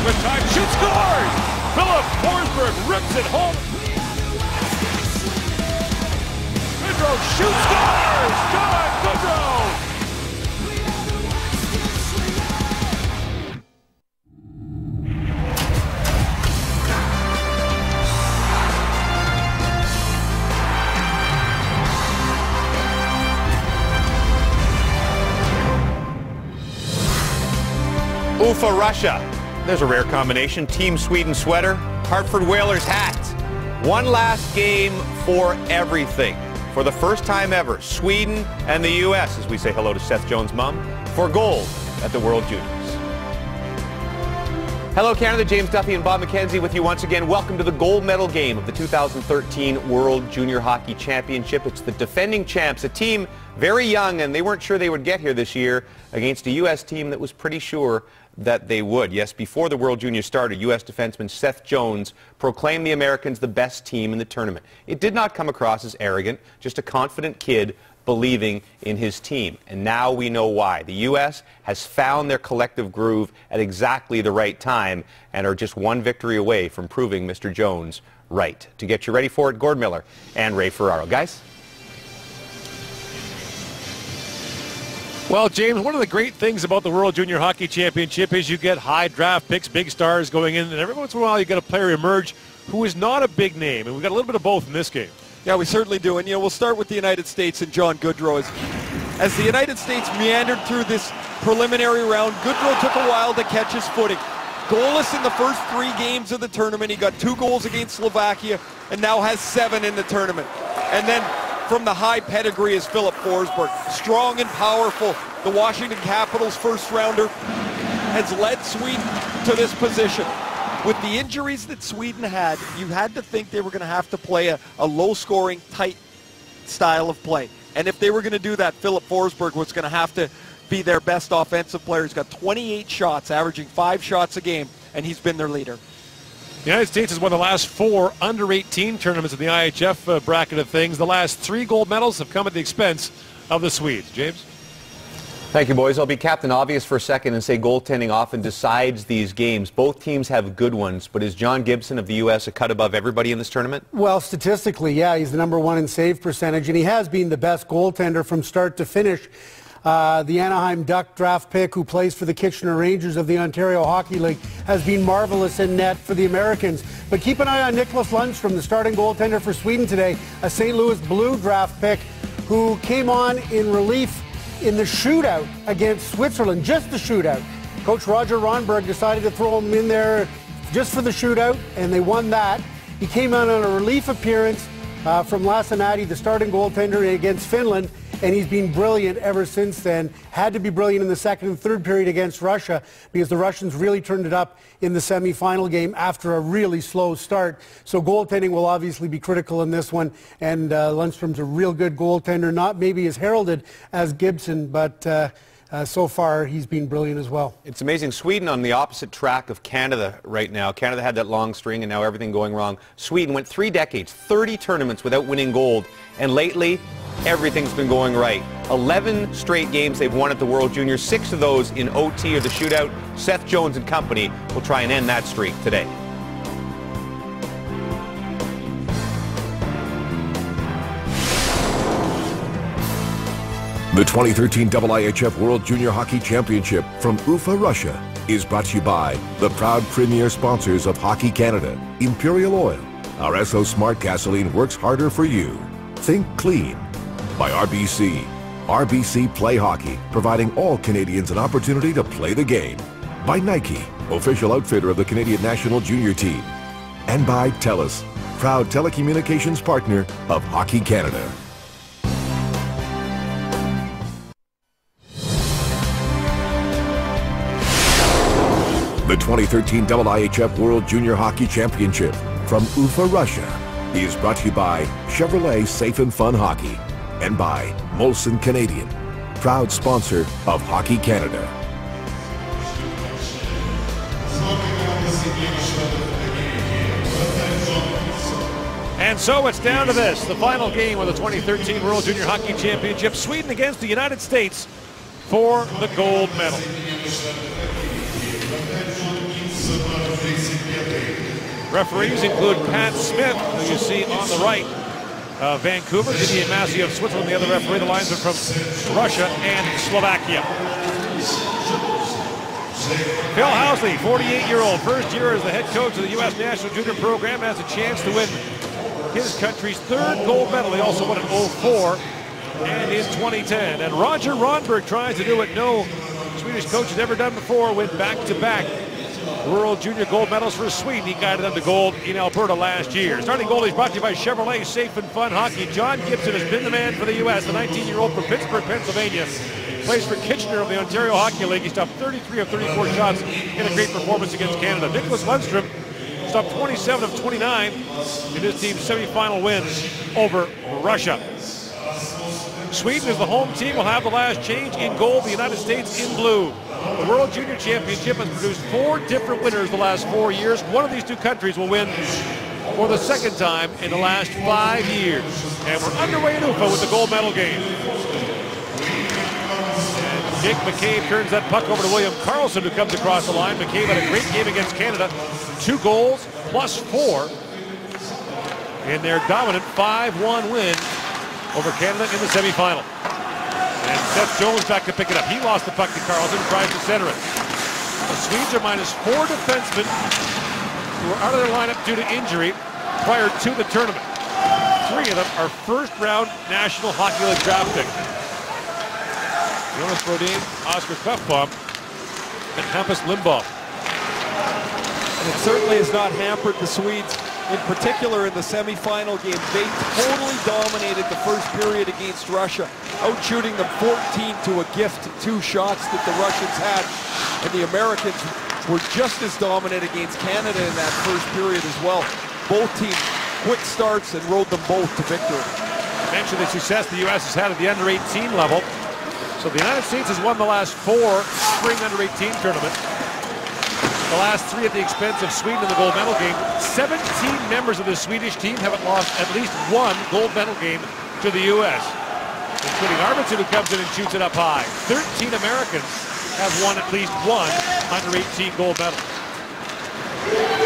with time. Shoots, scores! Philip Forsberg rips it home. Goodrow shoots, scores! John Goodrow! Ufa, Russia. There's a rare combination. Team Sweden sweater, Hartford Whalers hat. One last game for everything. For the first time ever, Sweden and the U.S., as we say hello to Seth Jones' mom, for gold at the World Juniors. Hello, Canada. James Duffy and Bob McKenzie with you once again. Welcome to the gold medal game of the 2013 World Junior Hockey Championship. It's the defending champs, a team very young, and they weren't sure they would get here this year, against a U.S. team that was pretty sure that they would. Yes, before the World Juniors started, U.S. defenseman Seth Jones proclaimed the Americans the best team in the tournament. It did not come across as arrogant, just a confident kid believing in his team. And now we know why. The U.S. has found their collective groove at exactly the right time and are just one victory away from proving Mr. Jones right. To get you ready for it, Gord Miller and Ray Ferraro. Guys? Well, James, one of the great things about the World Junior Hockey Championship is you get high draft picks, big stars going in, and every once in a while you get a player emerge who is not a big name, and we've got a little bit of both in this game. Yeah, we certainly do, and we'll start with the United States and John Goodrow. As the United States meandered through this preliminary round, Goodrow took a while to catch his footing. Goalless in the first 3 games of the tournament. He got 2 goals against Slovakia and now has 7 in the tournament. And then from the high pedigree is Philip Forsberg. Strong and powerful. The Washington Capitals first rounder has led Sweden to this position. With the injuries that Sweden had, you had to think they were going to have to play a low-scoring, tight style of play. And if they were going to do that, Philip Forsberg was going to have to be their best offensive player. He's got 28 shots, averaging 5 shots a game, and he's been their leader. The United States has won the last 4 under-18 tournaments in the IHF bracket of things. The last 3 gold medals have come at the expense of the Swedes. James? Thank you, boys. I'll be Captain Obvious for a second and say goaltending often decides these games. Both teams have good ones, but is John Gibson of the U.S. a cut above everybody in this tournament? Well, statistically, yeah, he's the #1 in save percentage, and he has been the best goaltender from start to finish. The Anaheim Duck draft pick, who plays for the Kitchener Rangers of the Ontario Hockey League, has been marvelous in net for the Americans. But keep an eye on Nicholas Lundstrom, the starting goaltender for Sweden today, a St. Louis Blue draft pick who came on in relief in the shootout against Switzerland, just the shootout. Coach Roger Ronberg decided to throw him in there just for the shootout, and they won that. He came on a relief appearance from Lasanatti, the starting goaltender against Finland, and he's been brilliant ever since then. Had to be brilliant in the second and third period against Russia because the Russians really turned it up in the semifinal game after a really slow start. So goaltending will obviously be critical in this one, and Lundstrom's a real good goaltender, not maybe as heralded as Gibson, but so far he's been brilliant as well. It's amazing. Sweden on the opposite track of Canada right now. Canada had that long string and now everything going wrong. Sweden went 3 decades, 30 tournaments without winning gold, and lately everything's been going right. 11 straight games they've won at the World Juniors, 6 of those in OT or the shootout. Seth Jones and company will try and end that streak today. The 2013 IIHF World Junior Hockey Championship from Ufa, Russia is brought to you by the proud premier sponsors of Hockey Canada, Imperial Oil. Our Esso Smart Gasoline works harder for you. Think clean. By RBC. RBC Play Hockey, providing all Canadians an opportunity to play the game. By Nike, official outfitter of the Canadian national junior team. And by TELUS, proud telecommunications partner of Hockey Canada. The 2013 IIHF World Junior Hockey Championship from Ufa, Russia is brought to you by Chevrolet Safe and Fun Hockey and by Molson Canadian, proud sponsor of Hockey Canada. And so it's down to this, the final game of the 2013 World Junior Hockey Championship, Sweden against the United States for the gold medal. Referees include Pat Smith, who you see on the right, Vancouver, Didier Massey of Switzerland, the other referee. The lines are from Russia and Slovakia. Phil Housley, 48-year-old, first year as the head coach of the U.S. National Junior Program, has a chance to win his country's third gold medal. He also won in 2004 and in 2010. And Roger Ronberg tries to do what no Swedish coach has ever done before, win back-to-back World Junior gold medals for Sweden. He guided them to gold in Alberta last year. Starting goalies brought to you by Chevrolet Safe and Fun Hockey. John Gibson has been the man for the U.S. The 19-year-old from Pittsburgh, Pennsylvania, plays for Kitchener of the Ontario Hockey League. He stopped 33 of 34 shots in a great performance against Canada. Nicholas Lundstrom stopped 27 of 29 in his team's semifinal win over Russia. Sweden, as the home team, will have the last change in gold. The United States in blue. The World Junior Championship has produced 4 different winners the last 4 years. One of these two countries will win for the second time in the last 5 years. And we're underway in Ufa with the gold medal game. And Jake McCabe turns that puck over to William Karlsson, who comes across the line. McCabe had a great game against Canada. 2 goals plus 4 in their dominant 5-1 win over Canada in the semifinal. And Seth Jones back to pick it up. He lost the puck to Karlsson, tries to center it. The Swedes are minus 4 defensemen who are out of their lineup due to injury prior to the tournament. 3 of them are first-round National Hockey League draft picks. Jonas Brodin, Oscar Klefbom, and Hampus Limbaugh. And it certainly has not hampered the Swedes, in particular in the semifinal game. They totally dominated the first period against Russia, outshooting them 14 to a gift, 2 shots that the Russians had. And the Americans were just as dominant against Canada in that first period as well. Both teams quick starts and rode them both to victory. I mentioned the success the U.S. has had at the under-18 level. So the United States has won the last 4 spring under-18 tournaments. The last 3 at the expense of Sweden in the gold medal game. 17 members of the Swedish team haven't lost at least 1 gold medal game to the U.S., including Arvidsson, who comes in and shoots it up high. 13 Americans have won at least 1 under-18 gold medal.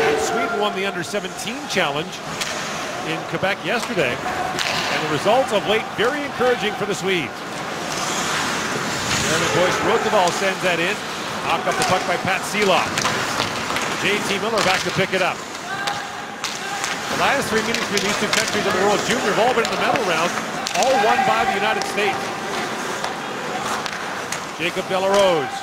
And Sweden won the under-17 challenge in Quebec yesterday, and the results of late very encouraging for the Swedes. Jeremy Boyce-Rotoval sends that in. Knocked up the puck by Pat Seelock. J.T. Miller back to pick it up. The last 3 meetings between these two countries in the World Junior have all been in the medal round, all won by the United States. Jacob Delarose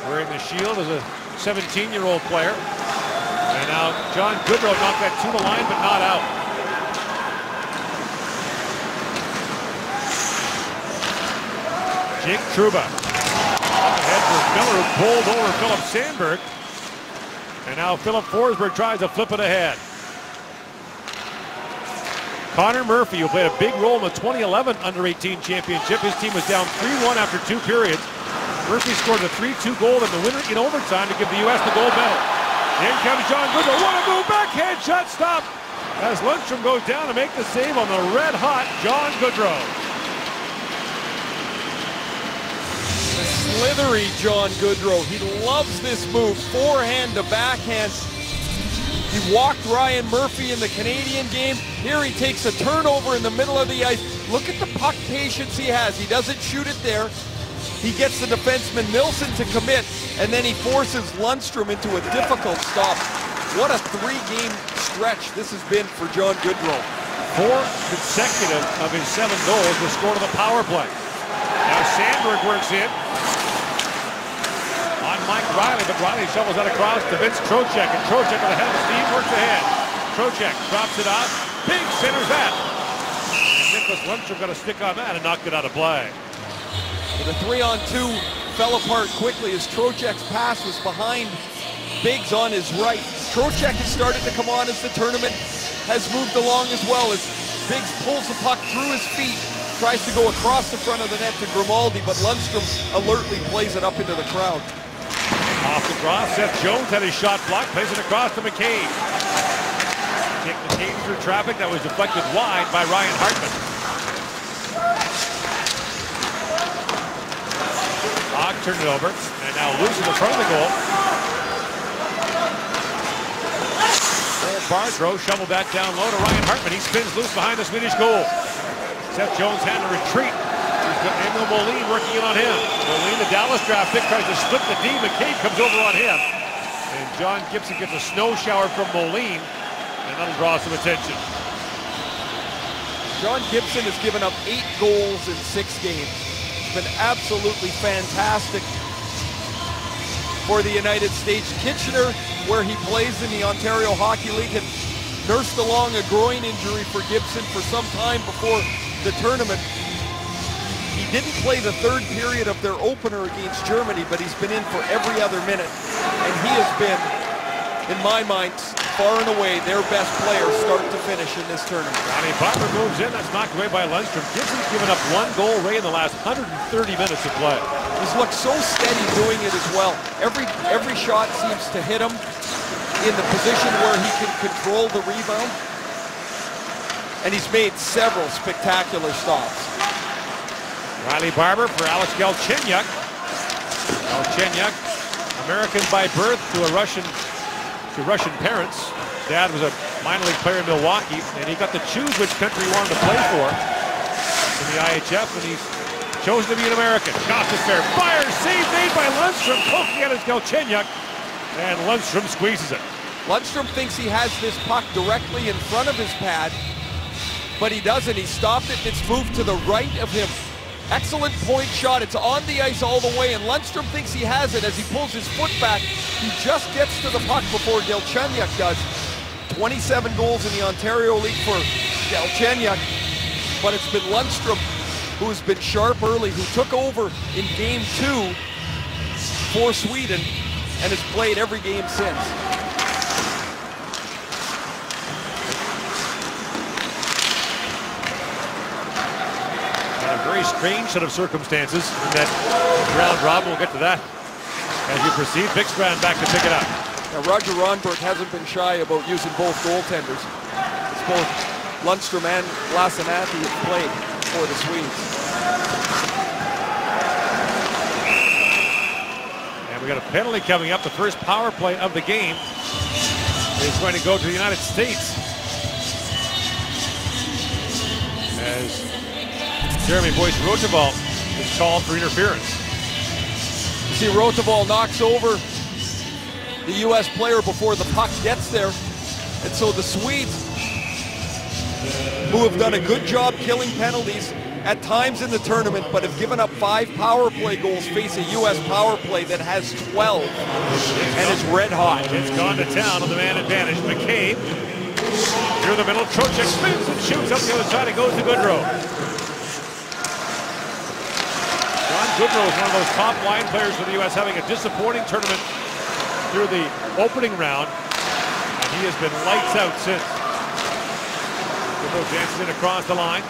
wearing the shield as a 17-year-old player. And now John Goodrow knocked that to the line, but not out. Jake Trouba. Ahead for Miller, who pulled over Philip Sandberg. And now Philip Forsberg tries to flip it ahead. Connor Murphy, who played a big role in the 2011 Under-18 Championship. His team was down 3-1 after 2 periods. Murphy scored a 3-2 goal in the winner in overtime to give the U.S. the gold medal. In comes John Goodrow. What a move! Backhand shot stop as Lundstrom goes down to make the save on the red-hot John Goodrow. Slithery John Goodrow. He loves this move, forehand to backhand. He walked Ryan Murphy in the Canadian game. Here he takes a turnover in the middle of the ice. Look at the puck patience he has. He doesn't shoot it there. He gets the defenseman Nilsson to commit, and then he forces Lundstrom into a difficult stop. What a 3-game stretch this has been for John Goodrow. 4 consecutive of his 7 goals were scored on the power play. Now Sandberg works in on Mike Riley, but Riley shovels that across to Vince Trocheck, and Trocheck with a head of steam works ahead. Trocheck drops it out, big centers that. And Nicholas Lundstrom got a stick on that and knocked it out of play. So the 3-on-2 fell apart quickly as Trocheck's pass was behind Biggs on his right. Trocheck has started to come on as the tournament has moved along as well, as Biggs pulls the puck through his feet, tries to go across the front of the net to Grimaldi, but Lundstrom alertly plays it up into the crowd. Off the draw, Seth Jones had his shot blocked, plays it across to McCabe. Kick McCabe through traffic, that was deflected wide by Ryan Hartman. Hogg turned it over, and now loose in the front of the goal. Bardrow, shovel back down low to Ryan Hartman. He spins loose behind the Swedish goal. Seth Jones had to retreat. He's got Emil Moline working in on him. Moline, the Dallas draft pick, tries to split the D. McCabe comes over on him. And John Gibson gets a snow shower from Moline, and that'll draw some attention. John Gibson has given up 8 goals in 6 games. It's been absolutely fantastic for the United States. Kitchener, where he plays in the Ontario Hockey League, had nursed along a groin injury for Gibson for some time before the tournament. He didn't play the 3rd period of their opener against Germany, but he's been in for every other minute. And he has been, in my mind, far and away their best player start to finish in this tournament. Ronnie Barber moves in. That's knocked away by Lundstrom. Gibson's given up 1 goal, Ray, in the last 130 minutes of play. He's looked so steady doing it as well. Every shot seems to hit him in the position where he can control the rebound. And he's made several spectacular stops. Riley Barber for Alex Galchenyuk. Galchenyuk, American by birth to Russian parents. Dad was a minor league player in Milwaukee, and he got to choose which country he wanted to play for in the IHF, and he's chosen to be an American. Gostisbehere fires, save made by Lundstrom, poking at his Galchenyuk, and Lundstrom squeezes it. Lundstrom thinks he has this puck directly in front of his pad, but he doesn't. He stopped it, and it's moved to the right of him. Excellent point shot. It's on the ice all the way, and Lundstrom thinks he has it as he pulls his foot back. He just gets to the puck before Galchenyuk does. 27 goals in the Ontario League for Galchenyuk, but it's been Lundstrom who has been sharp early, who took over in Game 2 for Sweden and has played every game since. A very strange set of circumstances in that round robin. We'll get to that as we proceed. Bigstrand back to pick it up. Now, Roger Ronberg hasn't been shy about using both goaltenders. It's both Lundstrom and Lasanati have played for the Swedes. And we got a penalty coming up. The first power play of the game is going to go to the United States, as Jeremy Boyce Rotoval is called for interference. You see, Rotoval knocks over the U.S. player before the puck gets there. And so the Swedes, who have done a good job killing penalties at times in the tournament, but have given up 5 power play goals, face a U.S. power play that has 12 and is red hot. It's gone to town on the man advantage. McCabe through the middle. Trocheck spins and shoots up the other side. It goes to Goodrow. John Goodrow is one of those top line players for the U.S., having a disappointing tournament through the opening round, and he has been lights out since. Goodrow dances it across the line.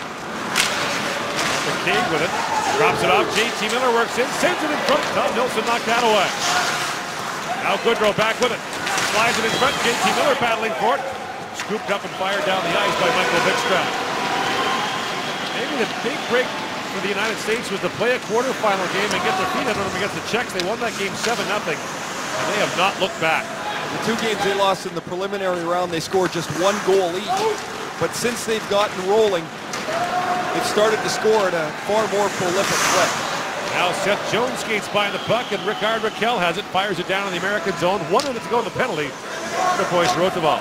McCabe with it, drops it off. JT Miller works in, sends it in front. Tom Nilsson knocked that away. Now Goodrow back with it, slides it in front. JT Miller battling for it, scooped up and fired down the ice by Michael Bigstrand. Maybe the big break for the United States was to play a quarterfinal game and get their feet under them against the Czechs. They won that game 7-0, and they have not looked back. The 2 games they lost in the preliminary round, they scored just 1 goal each. But since they've gotten rolling, they've started to score at a far more prolific clip. Now Seth Jones skates by the puck, and Rickard Rakell has it, fires it down in the American zone. 1 minute to go in the penalty for Boyce Rotoval.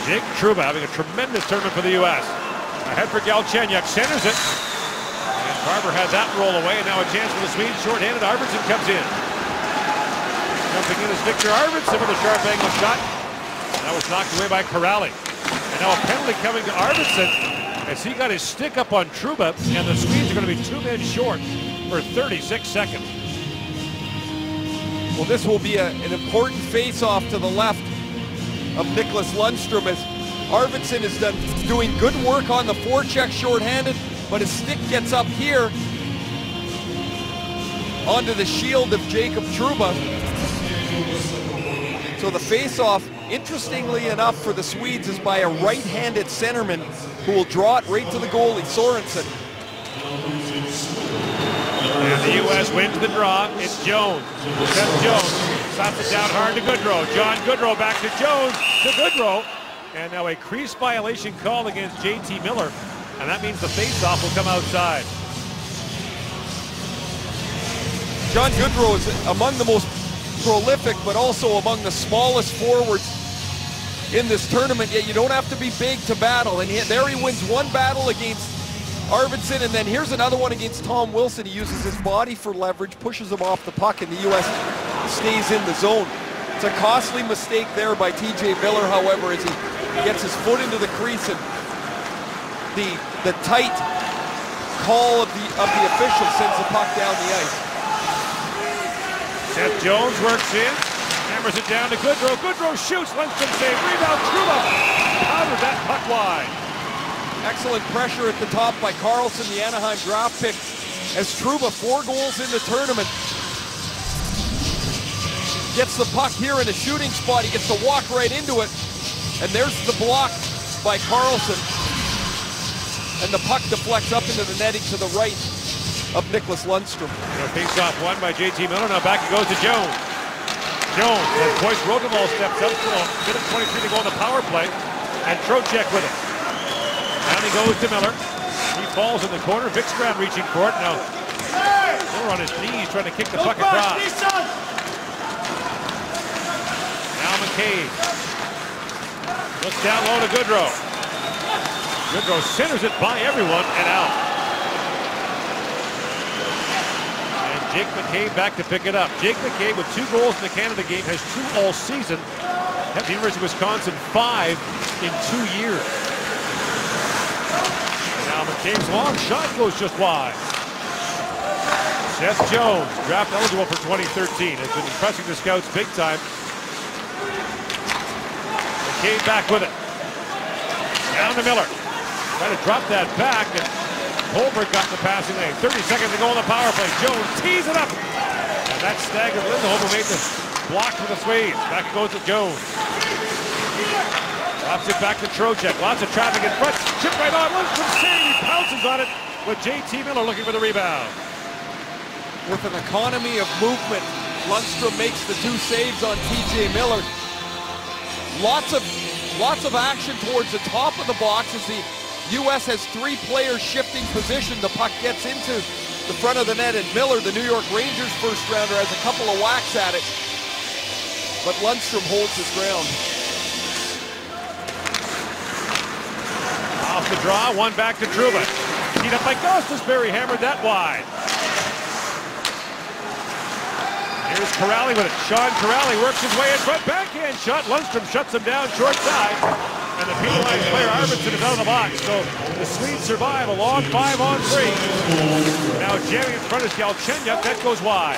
Jake Trouba having a tremendous tournament for the U.S. Ahead for Galchenyuk, centers it. And Barber had that roll away, and now a chance for the Swedes. Short-handed, Arvidsson comes in. Jumping in is Victor Arvidsson with a sharp angle shot. That was knocked away by Corrali. And now a penalty coming to Arvidsson as he got his stick up on Trouba, and the Swedes are going to be 2 men short for 36 seconds. Well, this will be an important face-off to the left of Nicklas Lundstrom, as Arvidsson is doing good work on the forecheck shorthanded, but his stick gets up here onto the shield of Jacob Trouba. So the face-off, interestingly enough for the Swedes, is by a right-handed centerman who will draw it right to the goalie, Sorensen. And the U.S. wins the draw. It's Jones. Seth Jones Slaps it down hard to Goodrow. John Goodrow back to Jones to Goodrow. And now a crease violation called against JT Miller. And that means the faceoff will come outside. John Goodrow is among the most prolific, but also among the smallest forwards in this tournament, yet you don't have to be big to battle. And there he wins one battle against Arvidsson, and then here's another one against Tom Wilson. He uses his body for leverage, pushes him off the puck, and the U.S. stays in the zone. It's a costly mistake there by TJ Miller, however, as he gets his foot into the crease, and the tight call of the official sends the puck down the ice. Seth Jones works in, hammers it down to Goodrow. Goodrow shoots, Lundstrom save, rebound, Trouba powdered that puck wide. Excellent pressure at the top by Karlsson, the Anaheim draft pick, as Trouba, 4 goals in the tournament. Gets the puck here in a shooting spot, he gets to walk right into it, and there's the block by Karlsson. And the puck deflects up into the netting to the right of Nicklas Lundstrom. Face-off won by JT Miller. Now back it goes to Jones. Jones, as Boyce Rosenwald steps up, still a minute 23 to go on the power play, and Trocheck with it. Down he goes to Miller. He falls in the corner. Vikstrand reaching for it. Now Miller on his knees trying to kick the puck across. Now McCabe looks down low to Goodrow. Goodrow centers it by everyone and out. Jake McCabe back to pick it up. Jake McCabe with 2 goals in the Canada game, has 2 all season. At the University of Wisconsin, 5 in 2 years. And now McCabe's long shot goes just wide. Seth Jones, draft eligible for 2013, has been impressing the scouts big time. McCabe back with it. Down to Miller. Trying to drop that back, and Holbrook got the passing lane. 30 seconds to go on the power play. Jones tees it up. And that staggered Lindholm, who made the block for the Swedes. Back it goes to Jones. Drops it back to Trocheck. Lots of traffic in front. Chip right on. Lundstrom save. He pounces on it with JT Miller looking for the rebound. With an economy of movement, Lundstrom makes the 2 saves on TJ Miller. Lots of action towards the top of the box as the U.S. has 3 players shifting position. The puck gets into the front of the net, and Miller, the New York Rangers first rounder, has a couple of whacks at it. But Lundstrom holds his ground. Off the draw, one back to Trouba. Teed up by Gostisbehere, hammered that wide. Here's Corrali with it. Sean Corrali works his way in front, backhand shot. Lundstrom shuts him down short side. And the penalized player Arvidsson is out of the box. So the Swedes survive a long 5-on-3. Now jamming in front is Galchenyuk. That goes wide.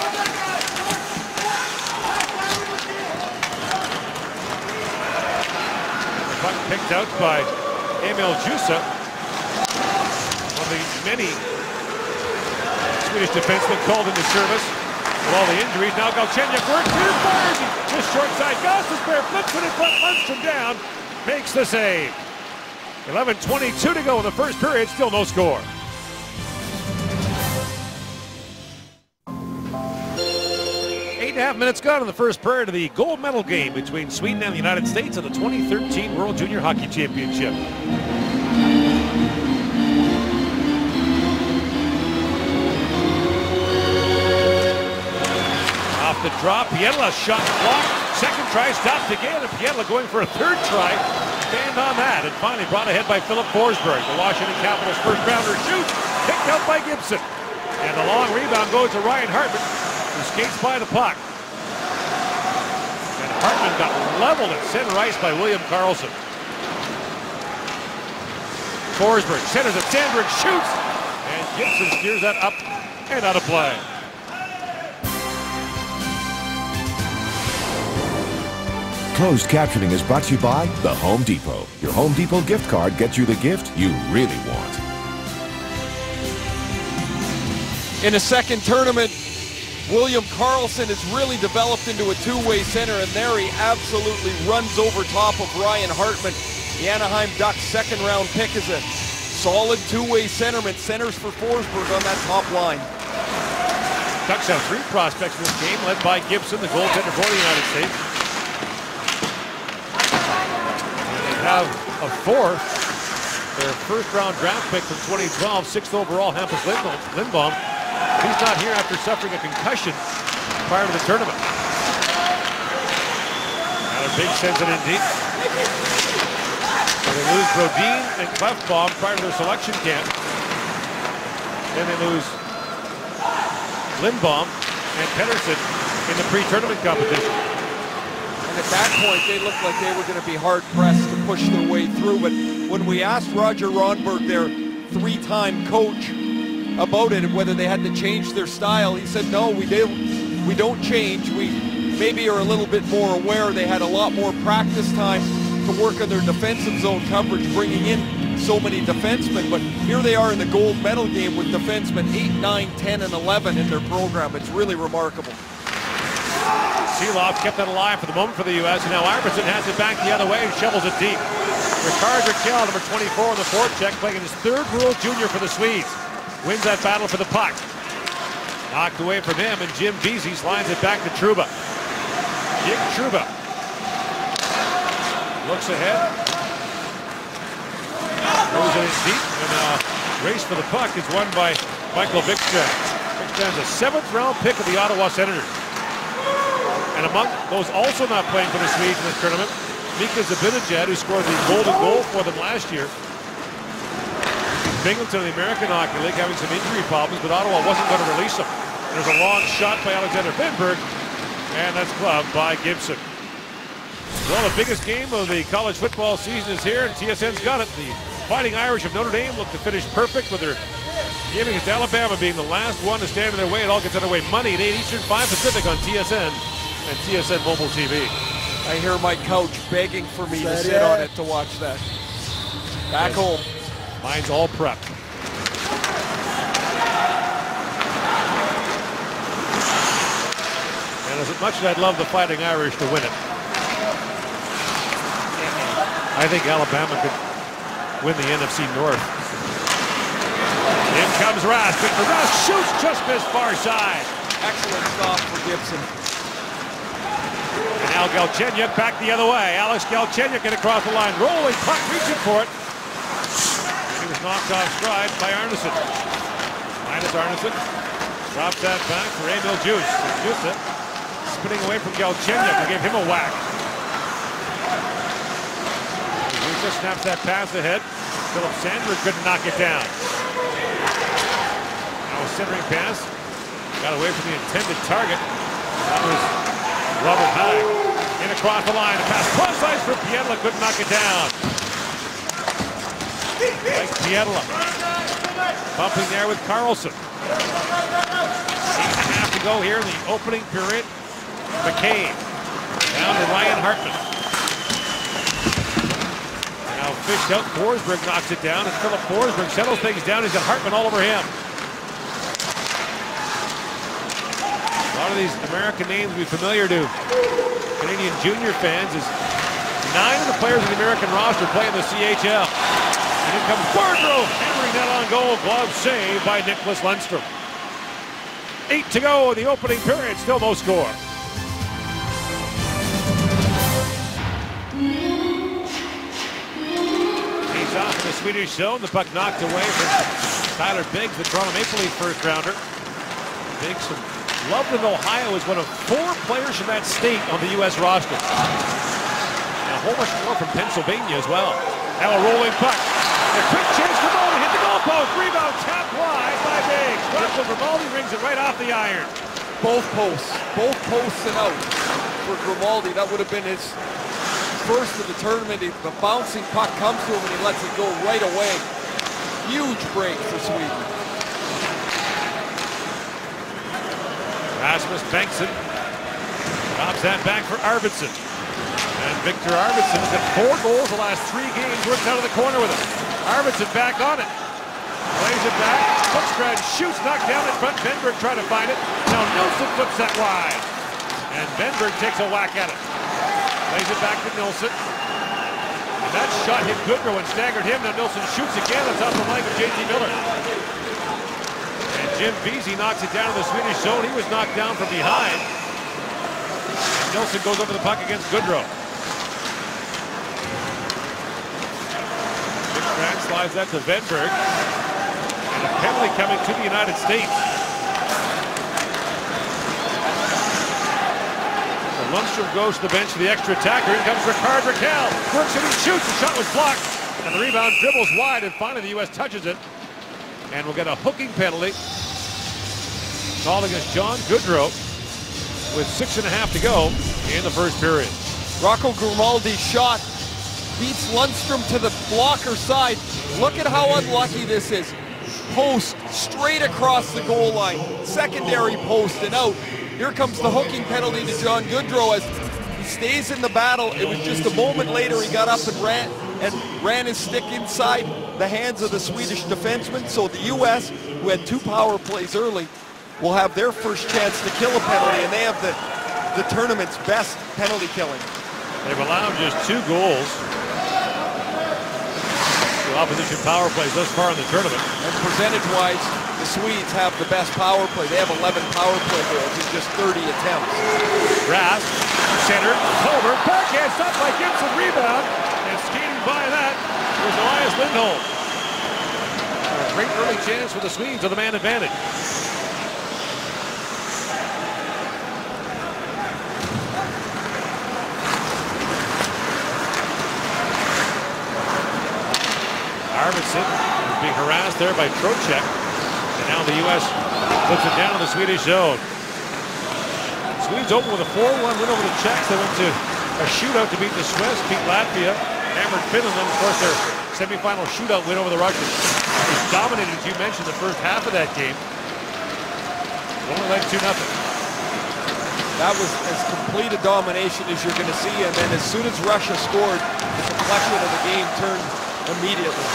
The puck picked out by Emil Jusa. One of the many Swedish defensemen called into service with all the injuries. Now Galchenyuk works through and fires. Just short side. Gostisbehere flips it in front. Lundstrom down. Makes the save. 11:22 to go in the first period. Still no score. Eight and a half minutes gone in the first period of the gold medal game between Sweden and the United States at the 2013 World Junior Hockey Championship. Off the drop, Pietila shot blocked. Second try stopped again, and Pietila going for a 3rd try. Stand on that, and finally brought ahead by Philip Forsberg. The Washington Capitals first rounder shoots, picked out by Gibson. And the long rebound goes to Ryan Hartman, who skates by the puck. And Hartman got leveled at center ice by William Karlsson. Forsberg centers it, Sandberg shoots, and Gibson steers that up and out of play. Closed captioning is brought to you by The Home Depot. Your Home Depot gift card gets you the gift you really want. In a second tournament, William Karlsson has really developed into a 2-way center, and there he absolutely runs over top of Ryan Hartman. The Anaheim Ducks' 2nd-round pick is a solid 2-way centerman. Centers for Forsberg on that top line. Ducks have 3 prospects in this game, led by Gibson, the goaltender for the United States. They have a 4th, their first-round draft pick from 2012, 6th overall, Hampus Lindbaum. He's not here after suffering a concussion prior to the tournament. Not a big sense of indeed. They lose Brodin and Clefbaum prior to their selection camp. Then they lose Lindbaum and Pettersson in the pre-tournament competition. And at that point, they looked like they were going to be hard-pressed to push their way through. But when we asked Roger Ronberg, their 3-time coach, about it and whether they had to change their style, he said, no, we don't change. We maybe are a little bit more aware. They had a lot more practice time to work on their defensive zone coverage, bringing in so many defensemen. But here they are in the gold medal game with defensemen 8, 9, 10, and 11 in their program. It's really remarkable. Seeloff kept it alive for the moment for the U.S. and now Iverson has it back the other way and shovels it deep. Ricard Raquel, number 24 on the forecheck, playing his 3rd World Junior for the Swedes. Wins that battle for the puck. Knocked away from him, and Jim Vesey slides it back to Trouba. Jim Trouba looks ahead. Goes in deep, and race for the puck is won by Michael Vikstrand. Vikstrand's a 7th-round pick of the Ottawa Senators. And among those also not playing for the Swedes in this tournament, Mika Zibanejad, who scored the golden goal for them last year. Binghamton in the American Hockey League having some injury problems, but Ottawa wasn't going to release him. There's a long shot by Alexander Benberg, and that's gloved by Gibson. Well, the biggest game of the college football season is here, and TSN's got it. The Fighting Irish of Notre Dame look to finish perfect with their game against Alabama being the last one to stand in their way. It all gets underway Monday at 8 Eastern, 5 Pacific on TSN and TSN Mobile TV. I hear my couch begging for me to sit on it to watch that. Back home. Mine's all prepped. And as much as I'd love the Fighting Irish to win it, I think Alabama could win the NFC North. In comes Rask. Victor Rask shoots, just missed far side. Excellent stop for Gibson. And now Galchenyuk back the other way. Alex Galchenyuk get across the line. Rolling puck, reaching for it. He was knocked off stride by Arneson. Linus Arneson drops that back for Emil Juice. Juice spinning away from Galchenyuk, who gave him a whack. Juice snaps that pass ahead. Philip Sandberg couldn't knock it down. Now a centering pass. Got away from the intended target. That was Robert High. In across the line. A pass cross ice for Pietla. Couldn't knock it down. Like Pietla. Bumping there with Carlson. 8.5 to go here in the opening period. McCabe. Down to Ryan Hartman. Now fished out. Forsberg knocks it down. And Philip Forsberg settles things down. He's got Hartman all over him. A lot of these American names will be familiar to Canadian junior fans as 9 of the players in the American roster play in the CHL. And here comes Bordreau, hammering that on goal. Glove save by Nicholas Lundstrom. 8 to go in the opening period. Still no score. He's off in the Swedish zone. The puck knocked away from Tyler Biggs, the Toronto Maple Leaf first rounder. Biggs from Loveland, Ohio, is one of 4 players from that state on the U.S. roster. And a whole bunch more from Pennsylvania as well. Now a rolling puck. A quick chance for Grimaldi. Hit the goalpost. Rebound tapped wide by Biggs. Drops it. Grimaldi rings it right off the iron. Both posts and out for Grimaldi. That would have been his first of the tournament. The bouncing puck comes to him and he lets it go right away. Huge break for Sweden. Rasmus Bengtsson drops that back for Arvidsson. And Victor Arvidsson has got 4 goals the last 3 games. Works out of the corner with it. Arvidsson back on it. Plays it back. Hookstrand shoots, knocked down in front. Benberg trying to find it. Now Nilsson flips that wide. And Benberg takes a whack at it. Plays it back to Nilsson. And that shot hit Goodrow and staggered him. Now Nilsson shoots again. It's off the leg of J.T. Miller. And Jim Vesey knocks it down in the Swedish zone. He was knocked down from behind. And Nilsson goes over the puck against Goodrow. Big slides that to Venberg. And a penalty coming to the United States. So Lundstrom goes to the bench for the extra attacker. Here comes Rickard Rakell. Works it and shoots. The shot was blocked. And the rebound dribbles wide, and finally the U.S. touches it. And we'll get a hooking penalty called against John Goodrow with 6.5 to go in the first period. Rocco Grimaldi's shot beats Lundstrom to the blocker side. Look at how unlucky this is. Post straight across the goal line. Secondary post and out. Here comes the hooking penalty to John Goodrow as he stays in the battle. It was just a moment later he got up and ran his stick inside the hands of the Swedish defenseman. So the U.S., who had 2 power plays early, will have their first chance to kill a penalty, and they have the tournament's best penalty killing. They've allowed just 2 goals to opposition power plays thus far in the tournament. And percentage-wise, the Swedes have the best power play. They have 11 power play goals in just 30 attempts. Rask, center, Colbert, backhand, stopped by Gibson, rebound, and skating by that was Elias Lindholm. A great early chance for the Swedes with the man advantage. Arvidsson being harassed there by Trocheck. And now the U.S. puts it down in the Swedish zone. Swedes open with a 4-1 win over the Czechs. They went to a shootout to beat the Swiss, beat Latvia, hammered Finland, and of course their semifinal shootout win over the Russians. It was dominated, as you mentioned, the first half of that game. Only led 2-0. That was as complete a domination as you're going to see, and then as soon as Russia scored, the complexion of the game turned immediately.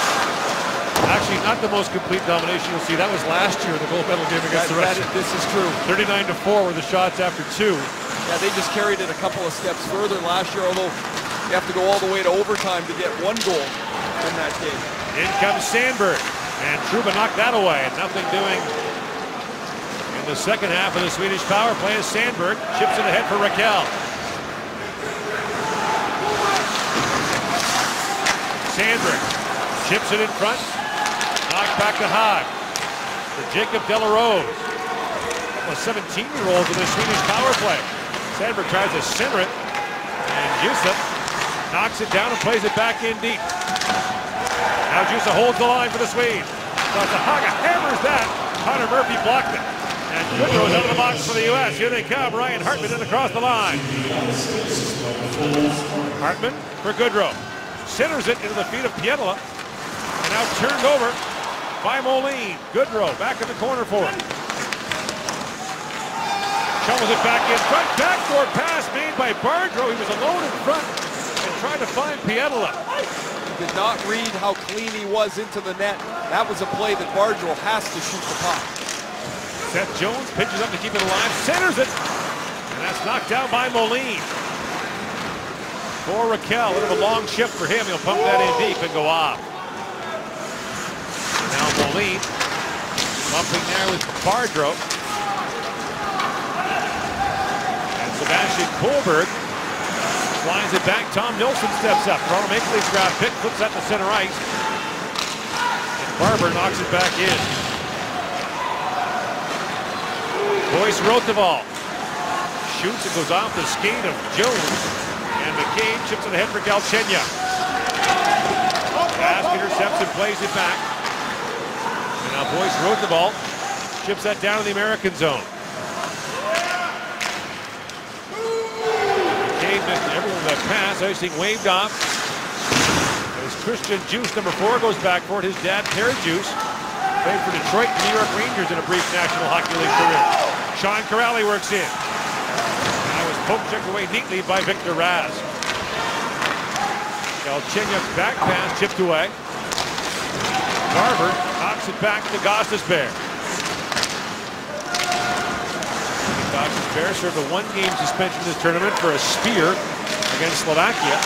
Actually, not the most complete domination you'll see. That was last year in the gold medal game against the Russians. This is true. 39-4 were the shots after 2. Yeah, they just carried it a couple of steps further last year, although you have to go all the way to overtime to get 1 goal in that game. In comes Sandberg, and Trouba knocked that away. Nothing doing in the second half of the Swedish power play as Sandberg chips it ahead for Rakell. Sandberg chips it in front. Knocked back to Haag. For Jacob Delarose. Couple of 17-year-olds in the Swedish power play. Sandberg tries to center it. And Jussa knocks it down and plays it back in deep. Now Jussa holds the line for the Swedes. Haga hammers that. Connor Murphy blocked it. And Goodrow's out of the box for the U.S. Here they come. Ryan Hartman in across the line. Hartman for Goodrow. Centers it into the feet of Pietila. And now turned over by Moline. Goodrow back in the corner for him. Shovels it back in front. Backdoor pass made by Bardreau. He was alone in front and tried to find Pietila. Did not read how clean he was into the net. That was a play that Bardreau has to shoot the puck. Seth Jones pitches up to keep it alive. Centers it. And that's knocked down by Moline. For Rakell, a bit of a long shift for him. He'll pump that in deep and go off. Now Moline bumping there with Bardreau. And Sebastian Kohlberg flies it back. Tom Nilsson steps up. Toronto Maple Leafs draft pick, flips that to center ice. And Barber knocks it back in. Boyce Rothevall shoots. It goes off the skate of Jones. And McCabe chips it ahead for Galchenyuk. Rask intercepts and plays it back. And now Boyce Rothevall chips that down in the American zone. McCabe missed everyone with that pass. Icing waved off. As Christian Juice, number 4, goes back for it. His dad, Terry Juice, played for Detroit and New York Rangers in a brief National Hockey League career. Sean Corrali works in. Poke checked away neatly by Victor Rask. Galchenyuk's back pass chipped away. Garber knocks it back to Gostisbehere. Gostisbehere served a 1-game suspension this tournament for a spear against Slovakia.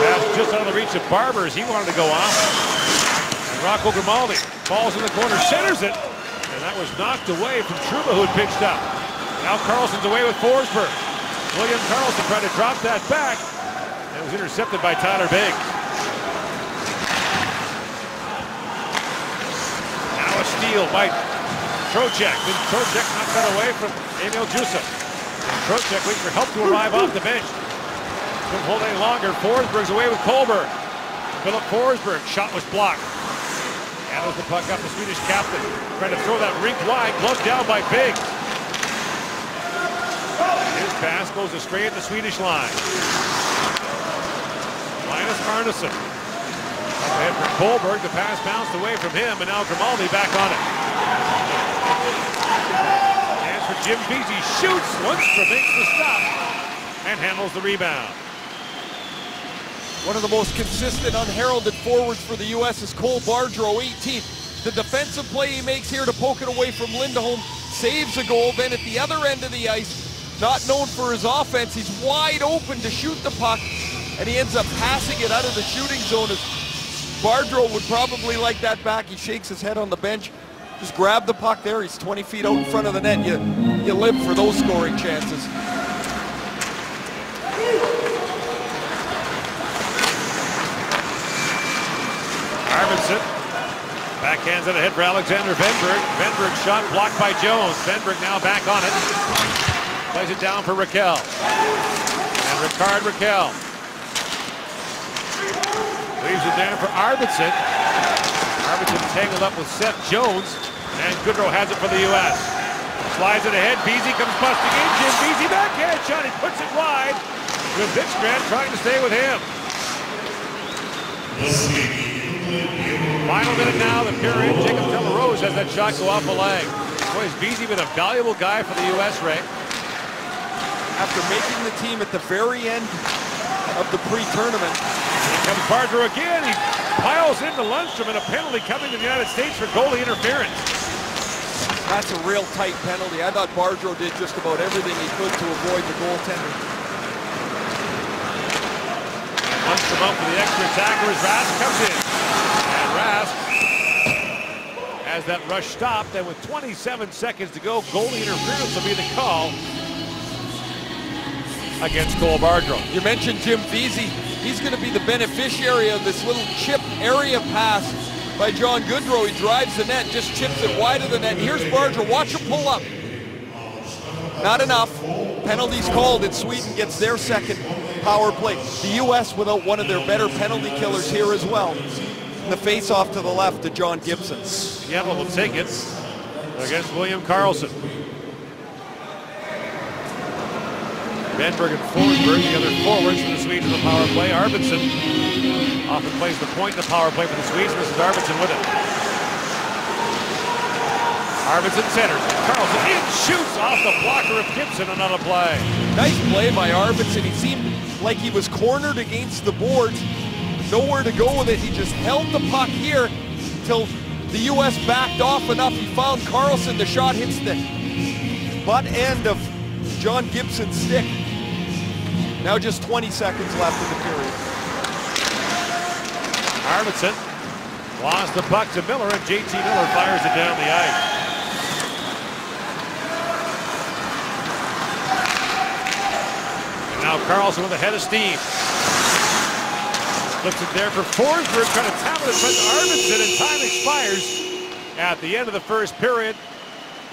Pass just out of the reach of Barber as he wanted to go off. And Rocco Grimaldi falls in the corner, centers it, and that was knocked away from Trouba, who had pitched up. Now Carlson's away with Forsberg. William Karlsson tried to drop that back, and it was intercepted by Tyler Biggs. Now a steal by Trocheck. Then Trocheck knocks that away from Emil Jusuf. Trocheck waiting for help to arrive off the bench. Couldn't hold any longer. Forsberg's away with Kolberg. Philip Forsberg, shot was blocked. Handles the puck up, the Swedish captain. Trying to throw that rink wide, gloved down by Biggs. His pass goes astray at the Swedish line. Linus Arneson. Up ahead for Kolberg, the pass bounced away from him, and now Grimaldi back on it. Chance for Jim Vesey, shoots, Lundstrom makes the stop, and handles the rebound. One of the most consistent unheralded forwards for the U.S. is Cole Bardreau, 18. The defensive play he makes here to poke it away from Lindholm saves a goal. Then at the other end of the ice, not known for his offense, he's wide open to shoot the puck, and he ends up passing it out of the shooting zone. As Bardreau would probably like that back. He shakes his head on the bench. Just grab the puck there. He's 20 feet out in front of the net. You live for those scoring chances. Arvidsson backhands it ahead for Alexander Venberg. Venberg shot blocked by Jones. Venberg now back on it. Plays it down for Raquel. And Rickard Raquel. Leaves it down for Arvidsson. Arvidsson tangled up with Seth Jones. And Goodrow has it for the U.S. Slides it ahead. Vesey comes busting in. Jim Vesey backhand shot. He puts it wide. With Bixstrand trying to stay with him. Final minute now, the period. Jacob Delarose has that shot go off the leg. Boy, has Vesey been a valuable guy for the U.S., Ray. After making the team at the very end of the pre-tournament. Here comes Bardreau again. He piles into Lundstrom, and a penalty coming to the United States for goalie interference. That's a real tight penalty. I thought Bardreau did just about everything he could to avoid the goaltender. Lundstrom up for the extra attacker as Rask comes in. And Rask has that rush stopped, and with 27 seconds to go, goalie interference will be the call against Cole Bardreau. You mentioned Jim Vesey. He's going to be the beneficiary of this little chip area pass by John Goodrow. He drives the net, just chips it wide of the net. Here's Bardreau. Watch him pull up. Not enough. Penalties called, and Sweden gets their second power play. The U.S. without one of their better penalty killers here as well. And the face-off to the left to John Gibson. Seattle will take it against William Karlsson. Benberg and Forsberg, the other forwards for the Swedes in the power play. Arvidsson often plays the point in the power play for the Swedes. This is Arvidsson with it. Arvidsson centers. Karlsson in, shoots off the blocker of Gibson. Another play. Nice play by Arvidsson. He seemed like he was cornered against the boards. Nowhere to go with it. He just held the puck here until the U.S. backed off enough. He found Karlsson. The shot hits the butt end of John Gibson's stick. Now just 20 seconds left in the period. Arvidsson lost the puck to Miller, and JT Miller fires it down the ice. And now Karlsson with a head of steam. Flips it there for Forsberg, trying to tap it in front of Arvidsson, and time expires at the end of the first period.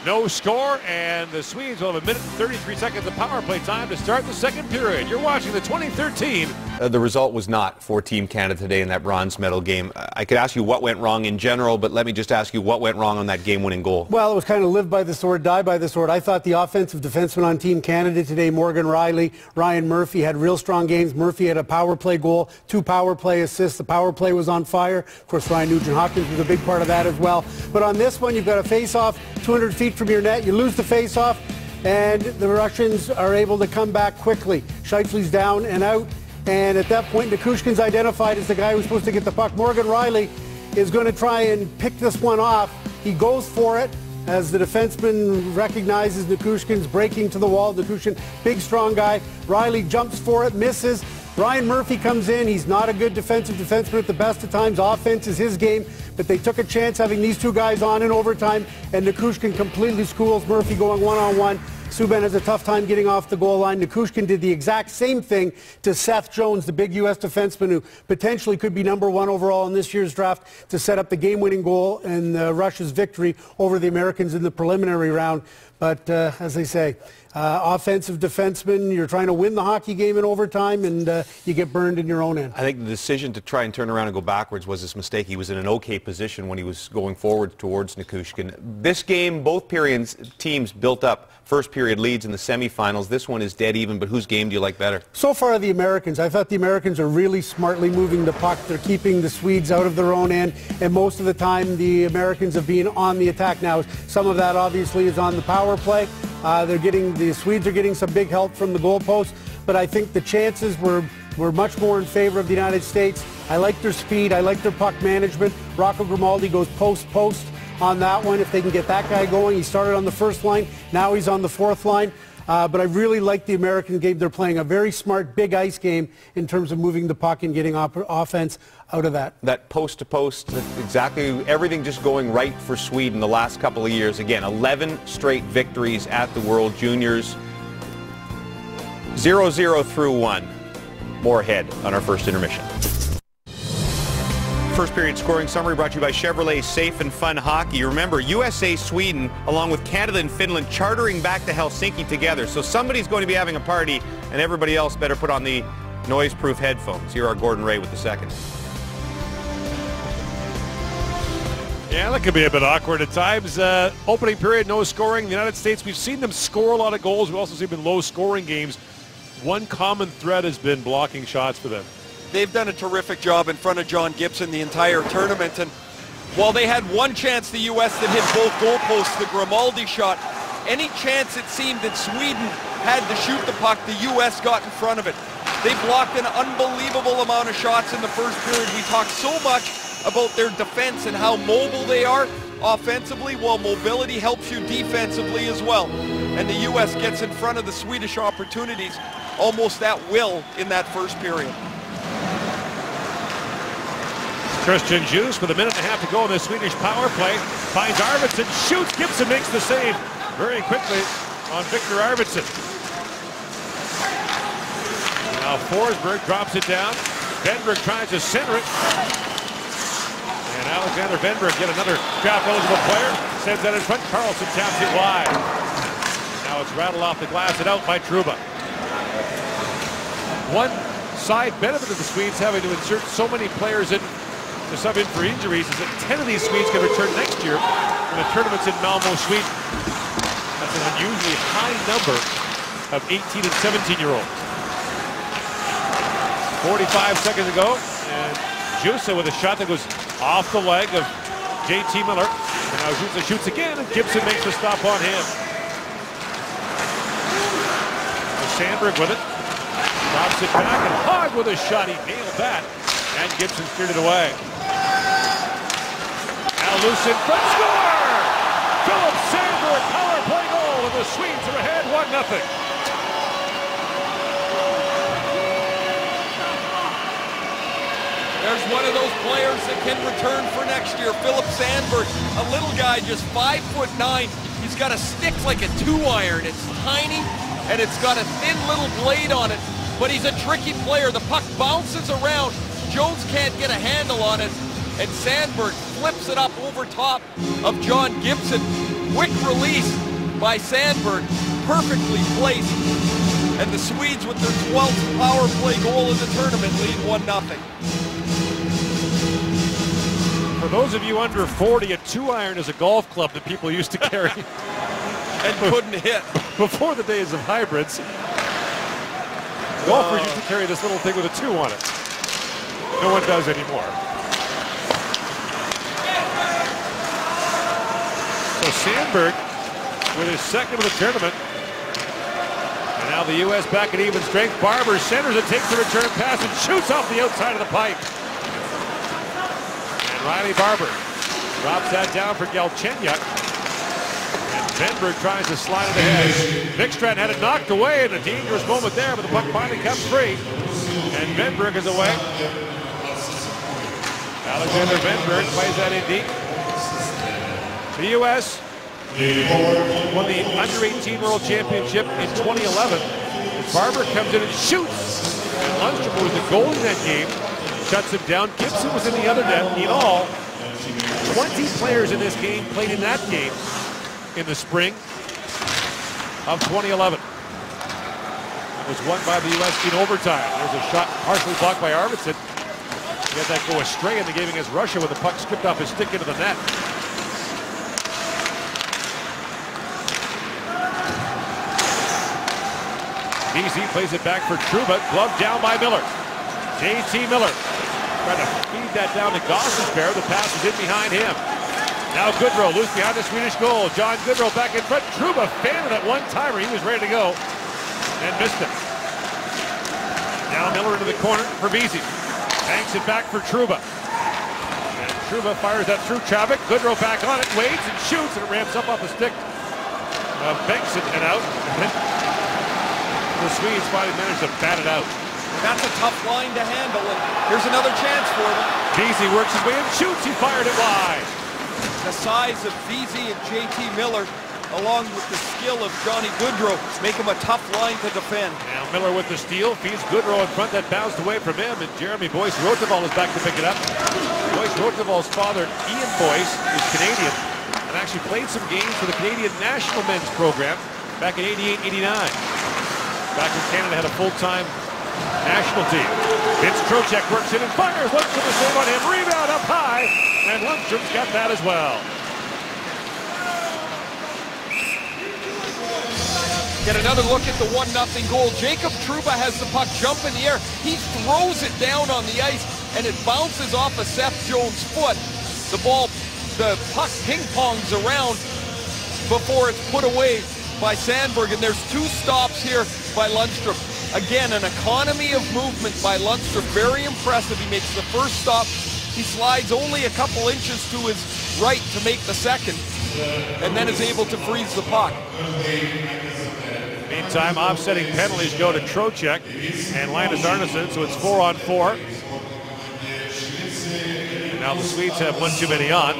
No score, and the Swedes will have a minute and 33 seconds of power play time to start the second period. You're watching the 2013. The result was not for Team Canada today in that bronze medal game. I could ask you what went wrong in general, but let me just ask you what went wrong on that game-winning goal. Well, it was kind of live by the sword, die by the sword. I thought the offensive defensemen on Team Canada today, Morgan Riley, Ryan Murphy, had real strong games. Murphy had a power play goal, 2 power play assists. The power play was on fire. Of course, Ryan Nugent-Hopkins was a big part of that as well. But on this one, you've got a face-off 200 feet from your net. You lose the face-off, and the Russians are able to come back quickly. Scheifele's down and out. And at that point, Nikushkin's identified as the guy who's supposed to get the puck. Morgan Riley is going to try and pick this one off. He goes for it as the defenseman recognizes Nikushkin's breaking to the wall. Nikushkin, big, strong guy. Riley jumps for it, misses. Ryan Murphy comes in. He's not a good defensive defenseman at the best of times. Offense is his game. but they took a chance having these two guys on in overtime, and Nikushkin completely schools Murphy going one-on-one. Subban has a tough time getting off the goal line. Nikushkin did the exact same thing to Seth Jones, the big U.S. defenseman who potentially could be #1 overall in this year's draft, to set up the game-winning goal in Russia's victory over the Americans in the preliminary round. But as they say, offensive defenseman, you're trying to win the hockey game in overtime, and you get burned in your own end. I think the decision to try and turn around and go backwards was his mistake. He was in an okay position when he was going forward towards Nikushkin. This game, both periods, teams built up first period leads in the semifinals. This one is dead even, but whose game do you like better? So far, the Americans. I thought the Americans are really smartly moving the puck. They're keeping the Swedes out of their own end, and most of the time the Americans have been on the attack. Now, some of that obviously is on the power play. The Swedes are getting some big help from the goalpost, but I think the chances were much more in favor of the United States. I like their speed. I like their puck management. Rocco Grimaldi goes post on that one. If they can get that guy going, he started on the first line. Now he's on the fourth line. But I really like the American game. They're playing a very smart, big ice game in terms of moving the puck and getting offense out of that. That post-to-post, exactly everything just going right for Sweden the last couple of years. Again, 11 straight victories at the World Juniors. 0-0 through 1. More ahead on our first intermission. First period scoring summary brought to you by Chevrolet Safe and Fun Hockey. Remember, USA, Sweden, along with Canada and Finland, chartering back to Helsinki together. So somebody's going to be having a party, and everybody else better put on the noise-proof headphones. Here are Gordon Ray with the second. Yeah, that could be a bit awkward at times. Opening period, no scoring. The United States, we've seen them score a lot of goals. We've also seen them in low-scoring games. One common thread has been blocking shots for them. They've done a terrific job in front of John Gibson the entire tournament, and while they had one chance, the U.S. that hit both goalposts, the Grimaldi shot, any chance it seemed that Sweden had to shoot the puck, the U.S. got in front of it. They blocked an unbelievable amount of shots in the first period. We talked so much about their defense and how mobile they are offensively. Well, mobility helps you defensively as well, and the U.S. gets in front of the Swedish opportunities almost at will in that first period. Christian Djoos with 1.5 minutes to go in the Swedish power play. Finds Arvidsson, shoots, Gibson makes the save very quickly on Victor Arvidsson. Now Forsberg drops it down. Venberg tries to center it. And Alexander Venberg, yet another draft-eligible player, sends that in front. Carlson taps it wide. Now it's rattled off the glass and out by Trouba. One side benefit of the Swedes having to insert so many players in to sub in for injuries is that 10 of these Swedes can return next year when the tournament's in Malmö, Sweden. That's an unusually high number of 18 and 17-year-olds. 45 seconds ago, and Jusa with a shot that goes off the leg of JT Miller. And now Jusa shoots again, and Gibson makes the stop on him. Now Sandberg with it. Drops it back, and Hogg with a shot. He nailed that, and Gibson steered it away. Now loose in front, score! Philip Sandberg, power play goal, and the Swedes are ahead 1-0. There's one of those players that can return for next year. Philip Sandberg, a little guy, just 5'9". He's got a stick like a 2-iron. It's tiny, and it's got a thin little blade on it, but he's a tricky player. The puck bounces around. Jones can't get a handle on it, and Sandberg flips it up over top of John Gibson. Quick release by Sandberg, perfectly placed, and the Swedes with their 12th power play goal in the tournament lead 1-0. For those of you under 40, a 2-iron is a golf club that people used to carry. And couldn't hit. Before the days of hybrids, golfers used to carry this little thing with a 2 on it. No one does anymore. So Sandberg with his second of the tournament. And now the U.S. back at even strength. Barber centers and takes the return pass and shoots off the outside of the pipe. And Riley Barber drops that down for Galchenyuk. And Venberg tries to slide it ahead. Vikstrand had it knocked away in a dangerous moment there, but the puck finally comes free. And Venberg is away. Alexander Venberg plays that in deep. The U.S. won the Under-18 World Championship in 2011. Barber comes in and shoots. And Lundstrom was the goal in that game. Shuts him down. Gibson was in the other net. In all, 20 players in this game played in that game in the spring of 2011. It was won by the U.S. in overtime. There's a shot partially blocked by Arvidsson. He had that go astray in the game against Russia when the puck skipped off his stick into the net. BZ plays it back for Trouba. Glove down by Miller. JT Miller trying to feed that down to Gostisbehere. The pass is in behind him. Now Goodrow loose behind the Swedish goal. John Goodrow back in front. Trouba fanned it at one timer. He was ready to go and missed it. Now Miller into the corner for BZ. Banks it back for Trouba. And Trouba fires that through traffic. Goodrow back on it, waits and shoots, and it ramps up off the stick of Bengtsson and out. The Swedes finally managed to bat it out. That's a tough line to handle, and here's another chance for them. BZ works his way and shoots. He fired it wide. The size of BZ and JT Miller, along with the skill of Johnny Goodrow, make him a tough line to defend. Now Miller with the steal, feeds Goodrow in front, that bounced away from him, and Jeremy Boyce Roteval is back to pick it up. Boyce Roteval's father, Ian Boyce, is Canadian, and actually played some games for the Canadian National Men's Program back in 88-89. Back when Canada had a full-time national team. Vince Trocheck works in and fires. Lundstrom the save on him. Rebound up high. And Lundstrom's got that as well. Get another look at the 1-0 goal. Jacob Trouba has the puck jump in the air. He throws it down on the ice, and it bounces off of Seth Jones' foot. The puck ping-pongs around before it's put away by Sandberg, and there's 2 stops here by Lundstrom. Again, an economy of movement by Lundstrom. Very impressive. He makes the first stop. He slides only a couple inches to his right to make the second, and then is able to freeze the puck. Meantime, offsetting penalties go to Trocheck and Linus Arneson, so it's 4-on-4. And now the Swedes have one too many on.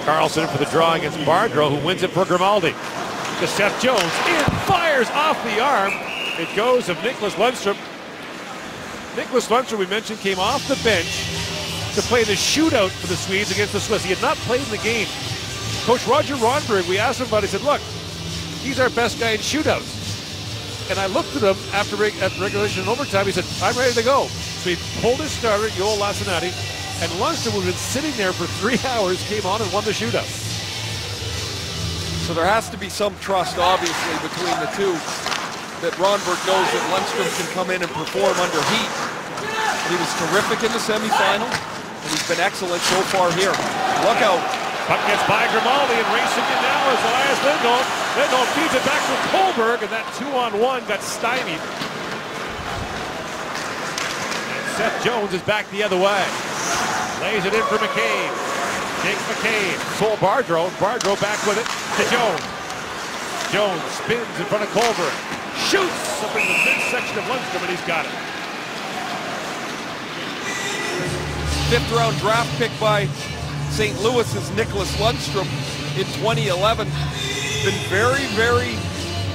Carlson for the draw against Bardreau, who wins it for Grimaldi. To Seth Jones, in, fires off the arm. It goes of Nicklas Lundstrom. Nicklas Lundstrom, we mentioned, came off the bench to play the shootout for the Swedes against the Swiss. He had not played in the game. Coach Roger Ronberg, we asked him about it, he said, look, he's our best guy in shootouts. And I looked at him after regulation and overtime. He said, I'm ready to go. So he pulled his starter, Joel Lassinati, and Lundstrom, who had been sitting there for 3 hours, came on and won the shootout. So there has to be some trust, obviously, between the two, that Ronberg knows that Lundstrom can come in and perform under heat. He was terrific in the semifinal, and he's been excellent so far here. Look out. Puck gets by Grimaldi, and racing it now is Elias Lindholm. Lindholm feeds it back to Kohlberg, and that 2-on-1 got stymied. And Seth Jones is back the other way. Lays it in for McCabe. Takes McCabe. Full Bardreau. Bardreau back with it to Jones. Jones spins in front of Kohlberg. Shoots up in the midsection of Lundstrom, and he's got it. 5th-round draft pick by St. Louis's Nicklas Lundstrom in 2011. Been very, very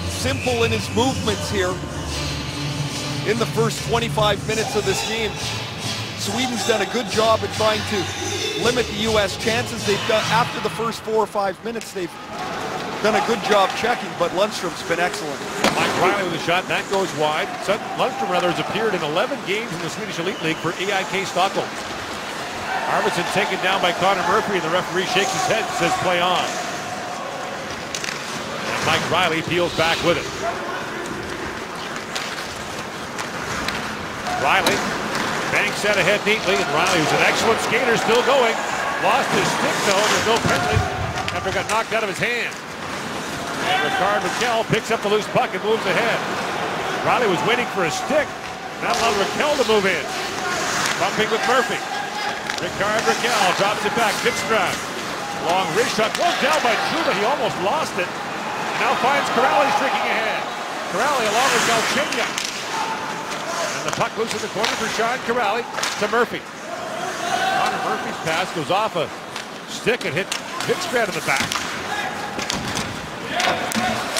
simple in his movements here in the first 25 minutes of this game. Sweden's done a good job at trying to limit the U.S. chances. They've done, after the first 4 or 5 minutes, they've done a good job checking, but Lundstrom's been excellent. Mike Riley with a shot, that goes wide. Lundstrom, rather, has appeared in 11 games in the Swedish Elite League for AIK Stockholm. Arvidsson taken down by Connor Murphy, and the referee shakes his head and says play on. And Mike Riley peels back with it. Riley banks out ahead neatly, and Riley, who's an excellent skater, still going. Lost his stick though, there's no penalty after it got knocked out of his hand. And Ricard Raquel picks up the loose puck and moves ahead. Riley was waiting for a stick, not allowed Raquel to move in. Bumping with Murphy. Ricard Raquel drops it back, Bidstrand. Long wrist shot, goes down by Trouba, he almost lost it. Now finds Corrali streaking ahead. Corrali along with Galchenyuk. And the puck loose in the corner for Sean Corrali to Murphy. Connor Murphy's pass goes off a stick and hit Vikstrand in the back.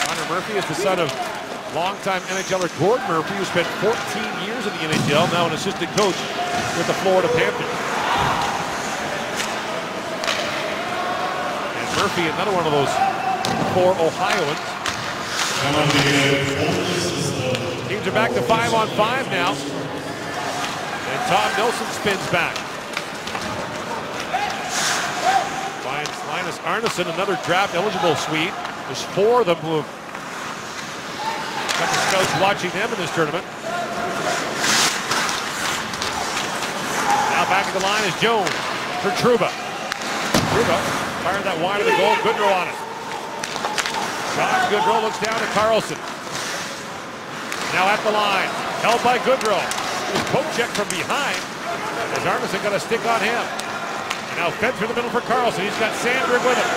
Connor Murphy is the son of longtime NHLer Gord Murphy, who spent 14 years in the NHL, now an assistant coach with the Florida Panthers. And Murphy, another one of those 4 Ohioans. Teams are back to 5-on-5 now. And Tom Nilsson spins back. Finds Linus Arnason, another draft-eligible Swede. There's 4 of them who have got the scouts watching them in this tournament. Now back at the line is Jones for Trouba. Trouba fired that wide of the goal. Goodrow on it. John Goodrow looks down at Carlson. Now at the line, held by Goodrow. His poke check from behind as Arnason got a stick on him. And now fed through the middle for Carlson. He's got Sandberg with him.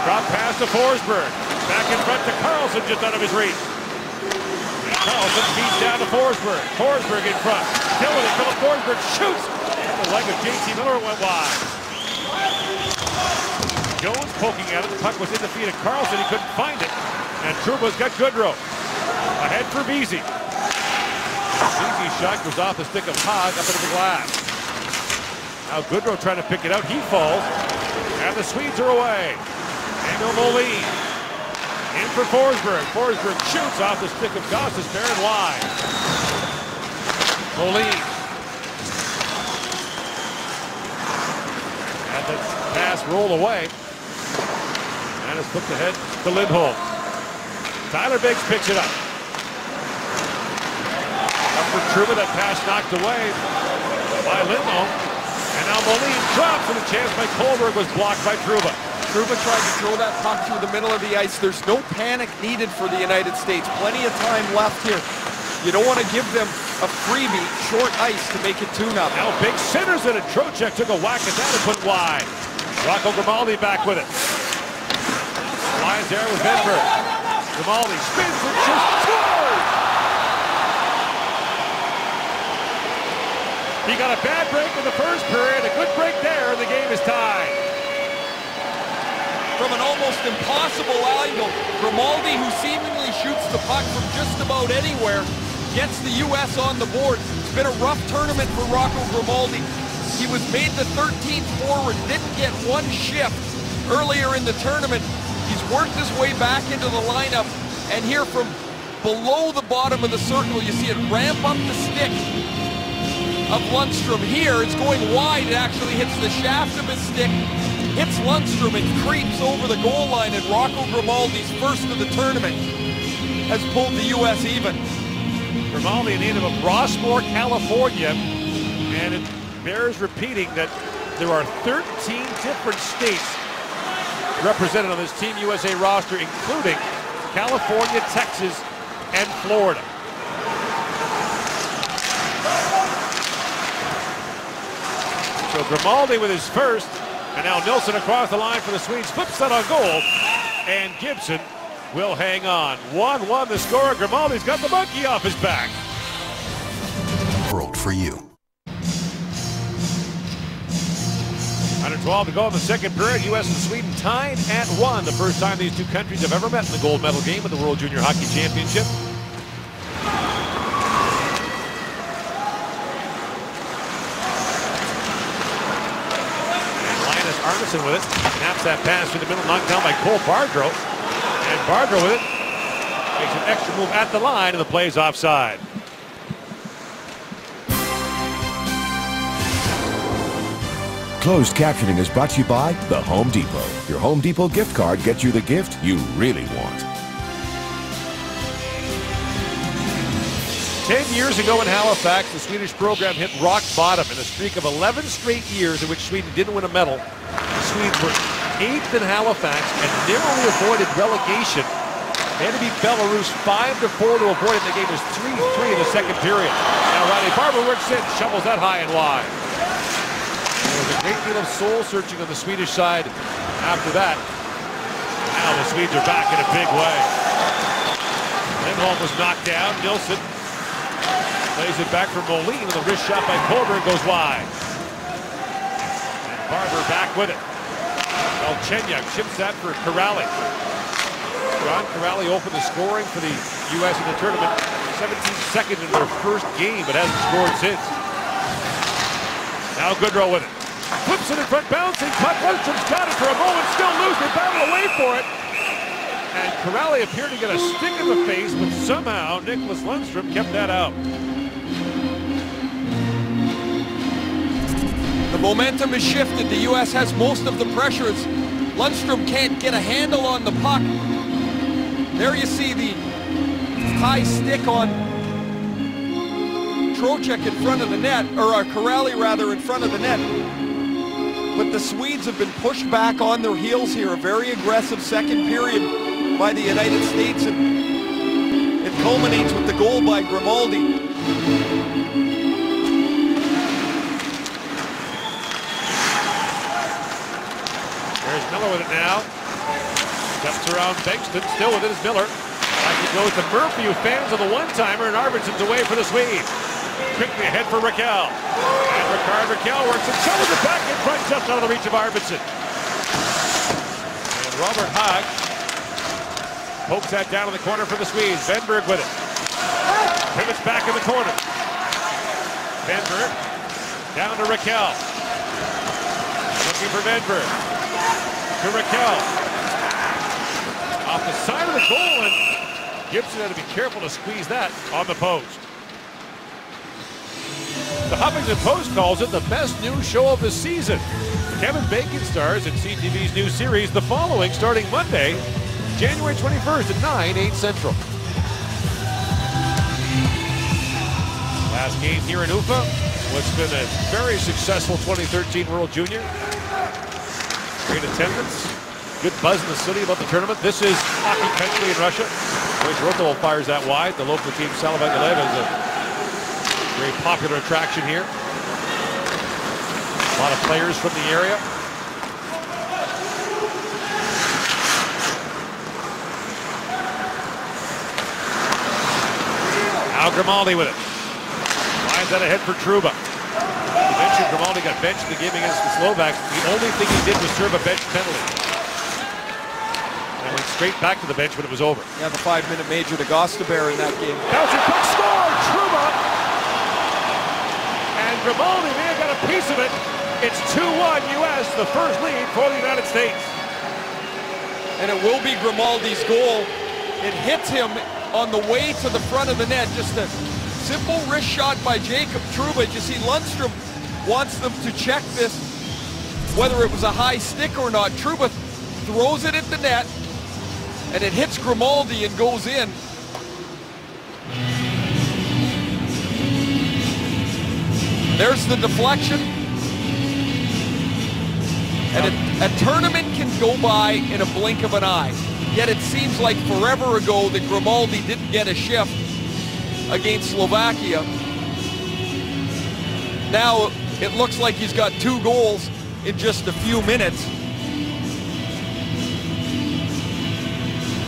Drop pass to Forsberg. Back in front to Carlson, just out of his reach. And Carlson feeds down to Forsberg. Forsberg in front. Killing it. Philip Forsberg shoots. And the leg of JT Miller went wide. Jones poking at it. The puck was in the feet of Carlson. He couldn't find it. And Trouba's got Goodrow. Ahead for Beasy. Beasy's shot goes off the stick of Haag up into the glass. Now Goodrow trying to pick it out. He falls. And the Swedes are away. Daniel Moline. In for Forsberg. Forsberg shoots off the stick of Gostisbehere and wide. Moline. And the pass rolled away. And it's flipped ahead to Lindholm. Tyler Biggs picks it up. Up for Trouba, that pass knocked away by Lindholm. And now Moline drops, and a chance by Kohlberg was blocked by Trouba. Trouba tried to throw that puck through the middle of the ice. There's no panic needed for the United States. Plenty of time left here. You don't want to give them a freebie, short ice to make it 2-0. Now Biggs centers it, and Trocheck took a whack at that and put wide. Rocco Grimaldi back with it. Lines there with Benberg. Grimaldi spins and just scores! He got a bad break in the first period, a good break there, and the game is tied. From an almost impossible angle, Grimaldi, who seemingly shoots the puck from just about anywhere, gets the U.S. on the board. It's been a rough tournament for Rocco Grimaldi. He was made the 13th forward, didn't get one shift earlier in the tournament. He's worked his way back into the lineup, and here from below the bottom of the circle, you see it ramp up the stick of Lundstrom. Here, it's going wide. It actually hits the shaft of his stick, hits Lundstrom, and creeps over the goal line, and Rocco Grimaldi's first of the tournament has pulled the U.S. even. Grimaldi, a native of Rossmore, California, and it bears repeating that there are 13 different states represented on this Team USA roster, including California, Texas, and Florida. So Grimaldi with his first, and now Nilsson across the line for the Swedes, flips that on goal, and Gibson will hang on. 1-1 the score. Grimaldi's got the monkey off his back. World for you. 112 to go in the second period. U.S. and Sweden tied at 1. The first time these two countries have ever met in the gold medal game of the World Junior Hockey Championship. And Linus Arnason with it. Snaps that pass through the middle, knocked down by Cole Bardreau. And Bardreau with it. Makes an extra move at the line, and the play's offside. Closed captioning is brought to you by the Home Depot. Your Home Depot gift card gets you the gift you really want. 10 years ago in Halifax, the Swedish program hit rock bottom in a streak of 11 straight years in which Sweden didn't win a medal. The Swedes were 8th in Halifax and narrowly avoided relegation. They had to beat Belarus 5-4 to avoid it. The game was 3-3 in the second period. Now Riley Barber works in, shovels that high and wide. There was a great deal of soul searching on the Swedish side after that. Now the Swedes are back in a big way. Lindholm was knocked down. Nilsson plays it back for Moline, and the wrist shot by Colbert goes wide. And Barber back with it. Galchenyuk chips that for Kuraly. John Kuraly opened the scoring for the U.S. in the tournament. 17 seconds in their first game, but hasn't scored since. Now Goodrow with it. Flips it in front, bouncing puck. Lundstrom's got it for a moment, still loose. They battle away for it. And Kuraly appeared to get a stick in the face, but somehow Nicholas Lundstrom kept that out. The momentum has shifted. The U.S. has most of the pressures. Lundstrom can't get a handle on the puck. There you see the high stick on Trocheck in front of the net, or Kuraly rather in front of the net. But the Swedes have been pushed back on their heels here. A very aggressive second period by the United States, and it culminates with the goal by Grimaldi. There's Miller with it now. Steps around Bengtsson, still with it is Miller. Back it goes to Murphy, who fans on the one-timer, and Arvidsson's away for the Swedes. Quickly ahead for Raquel. And Raquel works and shovels it back in front, just out of the reach of Arvidsson. And Robert Hag pokes that down in the corner for the Swedes. Benberg with it. Pivots back in the corner. Benberg down to Raquel. Looking for Benberg. To Raquel. Off the side of the goal, and Gibson had to be careful to squeeze that on the post. The Huffington Post calls it the best new show of the season. Kevin Bacon stars in CTV's new series, The Following, starting Monday, January 21st at 9, 8 Central. Last game here in Ufa. What's been a very successful 2013 World Junior. Great attendance. Good buzz in the city about the tournament. This is hockey country in Russia. Rotorov fires that wide. The local team, Salavat Yalev, is a very popular attraction here. A lot of players from the area. Now Grimaldi with it. Lines that ahead for Trouba. You mentioned Grimaldi got benched in the game against the Slovaks. The only thing he did was serve a bench penalty. And went straight back to the bench when it was over. Yeah, the 5-minute major to Gostabert in that game. Bouncing puck, score! Trouba! And Grimaldi may have got a piece of it. It's 2-1 U.S., the first lead for the United States. And it will be Grimaldi's goal. It hits him on the way to the front of the net. Just a simple wrist shot by Jacob Trouba. You see, Lundstrom wants them to check this, whether it was a high stick or not. Trouba throws it at the net, and it hits Grimaldi and goes in. There's the deflection. And a tournament can go by in a blink of an eye. Yet it seems like forever ago that Grimaldi didn't get a shift against Slovakia. Now it looks like he's got 2 goals in just a few minutes.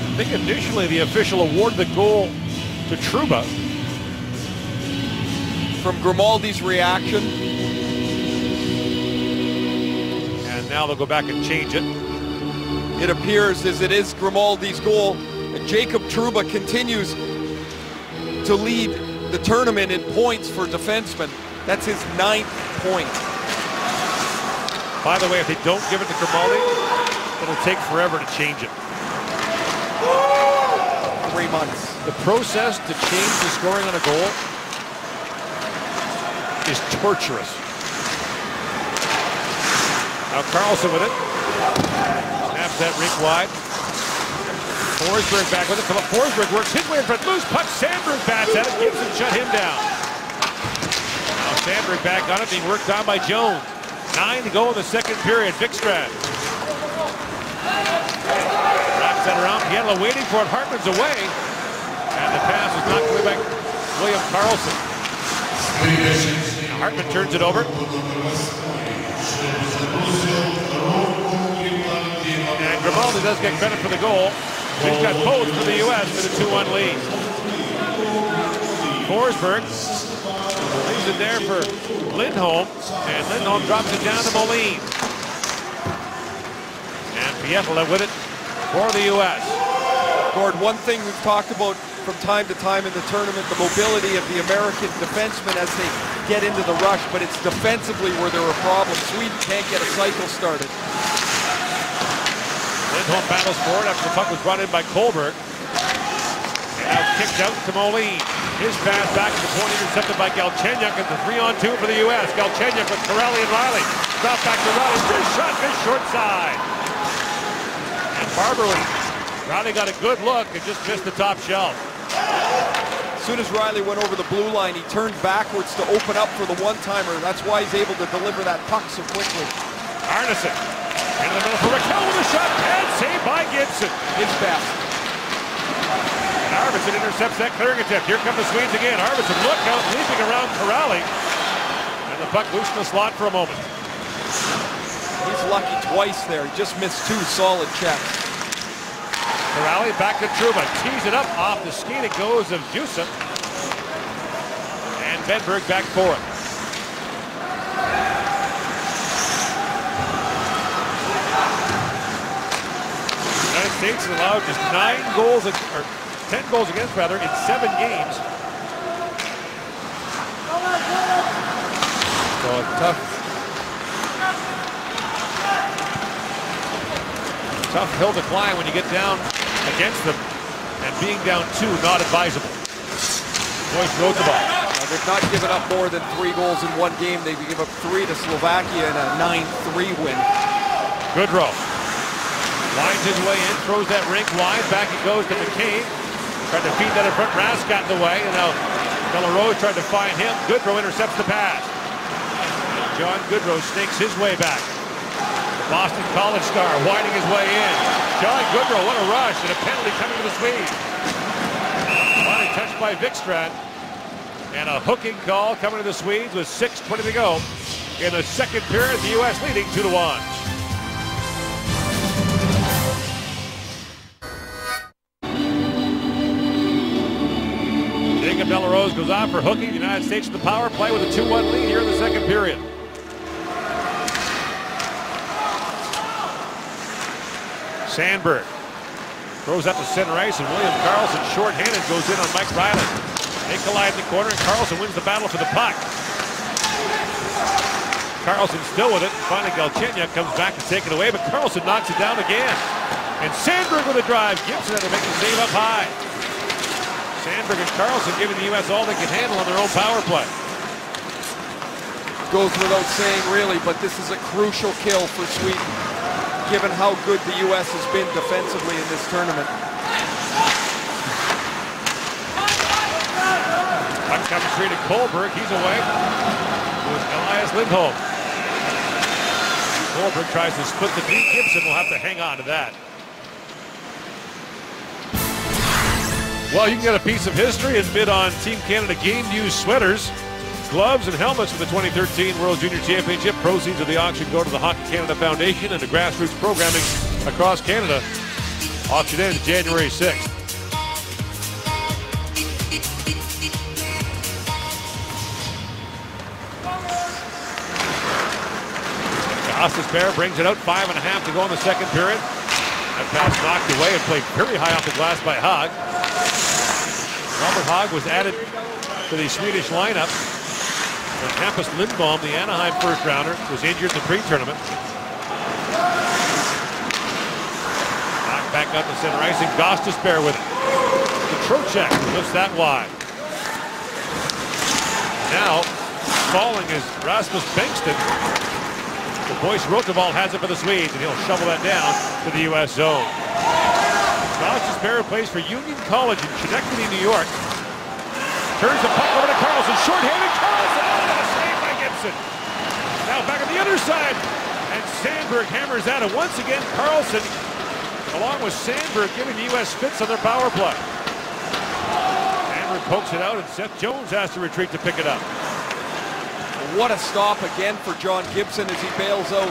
I think initially the official awarded the goal to Trouba. From Grimaldi's reaction. And now they'll go back and change it. It appears as it is Grimaldi's goal. And Jacob Trouba continues to lead the tournament in points for defensemen. That's his 9th point. By the way, if they don't give it to Grimaldi, it'll take forever to change it. 3 months. The process to change the scoring on a goal is torturous. Now Carlson with it. Snaps that rink wide. Forsberg back with it. Come up. Forsberg works his way in front. Loose puck. Sandberg bats at it. Gibson shut him down. Now Sandberg back on it, being worked on by Jones. 9 to go in the second period. Vikstrand wraps that around. Pietla waiting for it. Hartman's away. And the pass is knocked away by William Karlsson. Now Hartman turns it over. And Grimaldi does get credit for the goal. He's got both for the U.S. with a 2-1 lead. Forsberg leaves it there for Lindholm, and Lindholm drops it down to Moline. And Pietrola with it for the U.S. Gord, one thing we've talked about from time to time in the tournament, the mobility of the American defensemen as they get into the rush, but it's defensively where there are problems. Sweden can't get a cycle started. Lindholm battles for it after the puck was brought in by Kohlberg. And now kicked out to Moline. His pass back to the point, intercepted by Galchenyuk. It's a 3-on-2 for the U.S. Galchenyuk with Corelli and Riley. Drop back to Riley. First shot, fish short side. And Barber, Riley got a good look and just missed the top shelf. As soon as Riley went over the blue line, he turned backwards to open up for the one-timer. That's why he's able to deliver that puck so quickly. Arneson into the middle for Raquel with a shot. And saved by Gibson. His best. And Arvidsson intercepts that clearing attempt. Here come the Swedes again. Arvidsson, look out, leaping around Corelli. And the puck loose in the slot for a moment. He's lucky twice there. He just missed two solid checks. Corelli back to Trouba. Tees it up off the skate. It goes of Jusa. And Benberg back for it. The United States has allowed just 9 goals, or 10 goals against rather, in 7 games. So tough hill to climb when you get down against them, and being down 2, not advisable. Boyce wrote the ball. They've not given up more than 3 goals in one game. They give up 3 to Slovakia in a 9-3 win. Goodrow winds his way in, throws that rink wide, back it goes to McCabe. Tried to feed that in front, Rask got in the way, and now Delarose tried to find him. Goodrow intercepts the pass. And John Goodrow snakes his way back. Boston College star winding his way in. John Goodrow, what a rush, and a penalty coming to the Swedes. Finally touched by Vikstrand. And a hooking call coming to the Swedes with 6:20 to go. In the second period, the U.S. leading 2-1. Jacob Delarose goes out for hooking. The United States in the power play with a 2-1 lead here in the second period. Sandberg throws up to center ice, and William Karlsson, short-handed, goes in on Mike Riley. They collide in the corner, and Karlsson wins the battle for the puck. Karlsson still with it. Finally, Galchenyuk comes back to take it away, but Karlsson knocks it down again. And Sandberg with a drive. Gibson had to make the save up high. Sandberg and Karlsson giving the U.S. all they can handle on their own power play. Goes without saying, really, but this is a crucial kill for Sweden, given how good the U.S. has been defensively in this tournament. Puck comes free to Kohlberg. He's away. It was Elias Lindholm. Kohlberg tries to split the beat. Gibson will have to hang on to that. Well, you can get a piece of history and bid on Team Canada Game News sweaters, gloves, and helmets for the 2013 World Junior Championship. Proceeds of the auction go to the Hockey Canada Foundation and to grassroots programming across Canada. Auction ends January 6th. Gostisbehere brings it out, 5.5 to go in the second period. That pass knocked away and played very high off the glass by Haag. Robert Haag was added to the Swedish lineup when Hampus Lindholm, the Anaheim first rounder, was injured in the pre-tournament. Knocked back up to center ice, and Gostisbehere with it. The Trocheck lifts that wide. Now, falling is Rasmus Bengtsson. The Boyce Rotoval has it for the Swedes, and he'll shovel that down to the U.S. zone. Gostisbehere plays for Union College in Schenectady, New York. Turns the puck over to Karlsson. Short-handed Karlsson. Oh, a save by Gibson. Now back on the other side. And Sandberg hammers that. And once again, Karlsson, along with Sandberg, giving the U.S. fits on their power play. Sandberg pokes it out, and Seth Jones has to retreat to pick it up. What a stop again for John Gibson as he bails out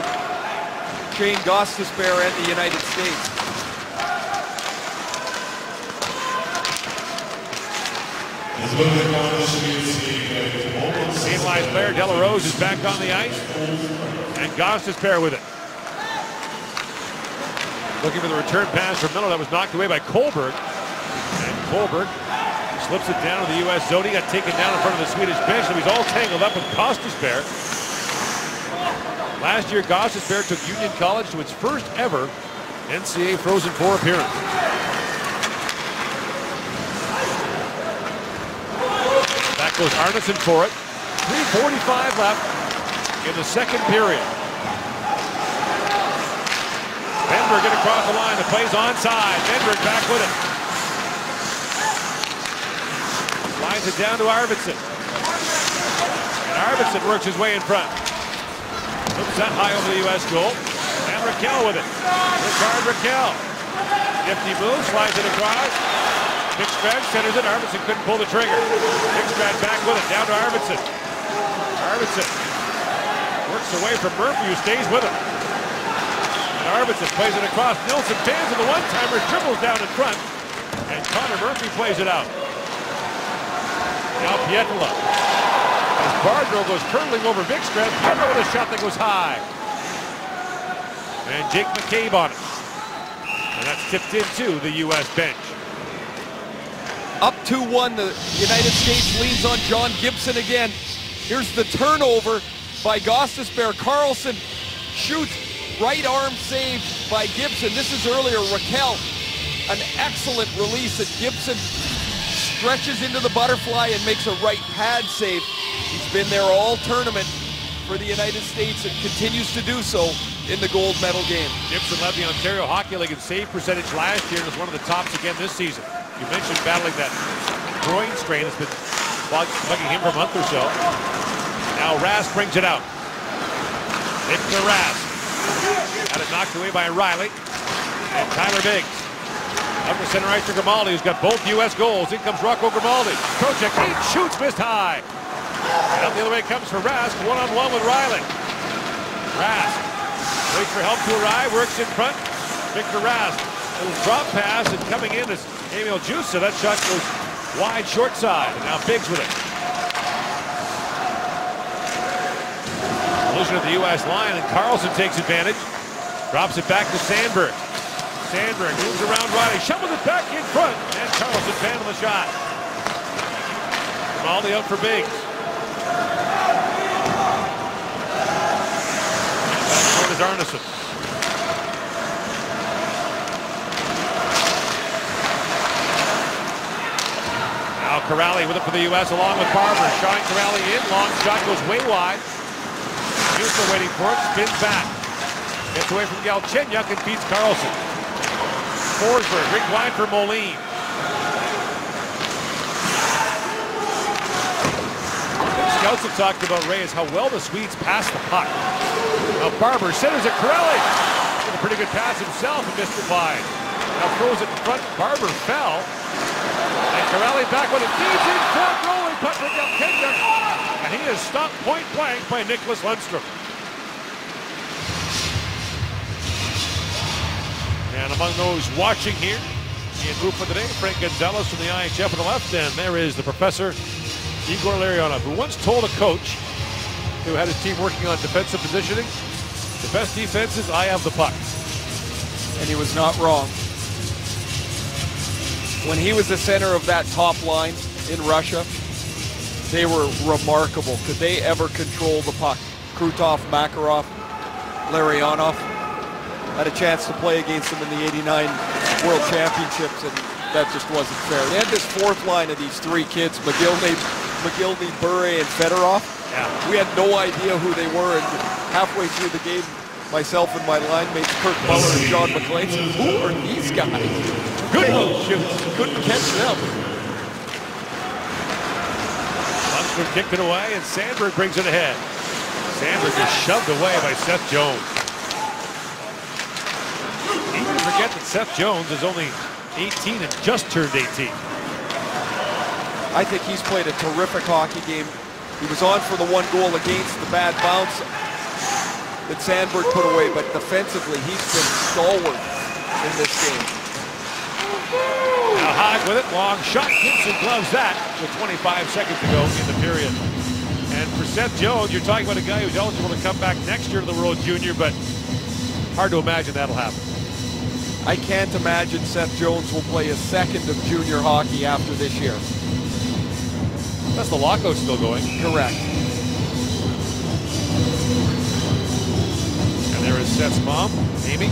Shane Gostisbehere and the United States. Stabilized player, Delarose is back on the ice. And Gostisbehere with it. Looking for the return pass from Miller that was knocked away by Kohlberg. And Kohlberg slips it down to the U.S. zone. He got taken down in front of the Swedish bench, and he's all tangled up with Gostisbehere. Last year, Gostisbehere took Union College to its first ever NCAA Frozen Four appearance. Back goes Arneson for it. 3:45 left in the second period. Benberg getting across the line. The play's onside. Benberg back with it. Lines it down to Arvidsson. And Arvidsson works his way in front. Looks that high over the U.S. goal. And Raquel with it. Ricard Raquel. Nifty move, slides it across. Bigstrad centers it. Arvidsson couldn't pull the trigger. Bigstrad back with it. Down to Arvidsson. Arvidsson works away from Murphy, who stays with him. And Arvidsson plays it across. Nilsson fans of the one-timer, dribbles down in front. And Connor Murphy plays it out. Now Pietila. As Bardreau goes curling over Bigstrad. Pietila with a shot that goes high. And Jake McCabe on it. And that's tipped into the U.S. bench. Up 2-1, the United States leads on John Gibson again. Here's the turnover by Gostisbehere. Carlson shoots, right arm save by Gibson. This is earlier, Raquel. An excellent release, and Gibson stretches into the butterfly and makes a right pad save. He's been there all tournament for the United States and continues to do so in the gold medal game. Gibson led the Ontario Hockey League in save percentage last year and is one of the tops again this season. You mentioned battling that groin strain that's been bugging him for a month or so. Now Rask brings it out. Victor Rask. Had it knocked away by Riley. And Tyler Biggs. Up to center ice for Grimaldi, who's got both U.S. goals. In comes Rocco Grimaldi. Project 8 shoots, missed high. And the other way comes for Rask, one-on-one with Riley. Rask waits for help to arrive, works in front. Victor Rask, little drop pass, and coming in is Emil Jusa. That shot goes wide short side, and now Biggs with it. Collision at the U.S. line, and Carlson takes advantage. Drops it back to Sandberg. Sandberg moves around Riley, shovels it back in front, and Carlson fan on the shot. Grimaldi out for Biggs. Back is Arneson. Now Corrali with it for the U.S. along with Barber. Showing Corrali in. Long shot goes way wide. Houston waiting for it. Spins back. Gets away from Galchenyuk and beats Carlson. Forsberg, ring wide for Moline. Scouts have talked about, Ray, is how well the Swedes pass the puck. Now Barber centers it. Corrali with a pretty good pass himself and missed it wide. Now throws it in front. Barber fell. And Corrali back with it. Feeds in front. Rolling puck for Galchenyuk. And he is stopped point blank by Nicholas Lundstrom. And among those watching here in group for the day, Frank Gonzalez from the IHF on the left, and there is the professor, Igor Larionov, who once told a coach who had his team working on defensive positioning, the best defense is I have the puck. And he was not wrong. When he was the center of that top line in Russia, they were remarkable. Could they ever control the puck? Krutov, Makarov, Larionov. Had a chance to play against them in the '89 World Championships, and that just wasn't fair. They had this fourth line of these three kids, McGillney, Bure, and Fedorov. Yeah. We had no idea who they were, and halfway through the game, myself and my line mates, Kirk Muller and John McLean, said, who are these guys? Good shoot. Couldn't catch them. Lundstrom kicked it away, and Sandberg brings it ahead. Sandberg is shoved away by Seth Jones. Easy to forget that Seth Jones is only 18 and just turned 18. I think he's played a terrific hockey game. He was on for the one goal against the bad bounce that Sandberg put away, but defensively he's been stalwart in this game. Now Now Haag with it, long shot. Gibson gloves that with 25 seconds to go in the period. And for Seth Jones, you're talking about a guy who's eligible to come back next year to the World Junior, but hard to imagine that'll happen. I can't imagine Seth Jones will play a second of junior hockey after this year. That's the lockout still going. Correct. And there is Seth's mom, Amy.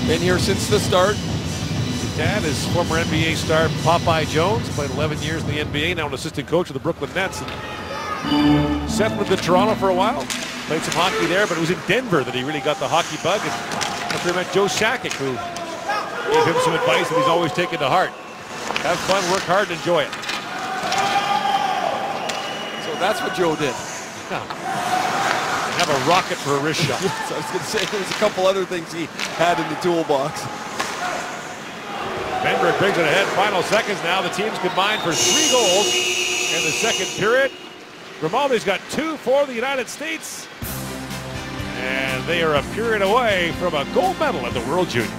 Been here since the start. His dad is former NBA star Popeye Jones, played 11 years in the NBA, now an assistant coach of the Brooklyn Nets. And Seth lived in Toronto for a while, played some hockey there, but it was in Denver that he really got the hockey bug. And that's where he met Joe Sakic, who gave him some advice that he's always taken to heart. Have fun, work hard, and enjoy it. So that's what Joe did. Yeah. Have a rocket for a wrist shot. Yes, I was going to say there's a couple other things he had in the toolbox. Benberg brings it ahead. Final seconds now. The teams combined for 3 goals in the second period. Grimaldi's got 2 for the United States. And they are a period away from a gold medal at the World Junior.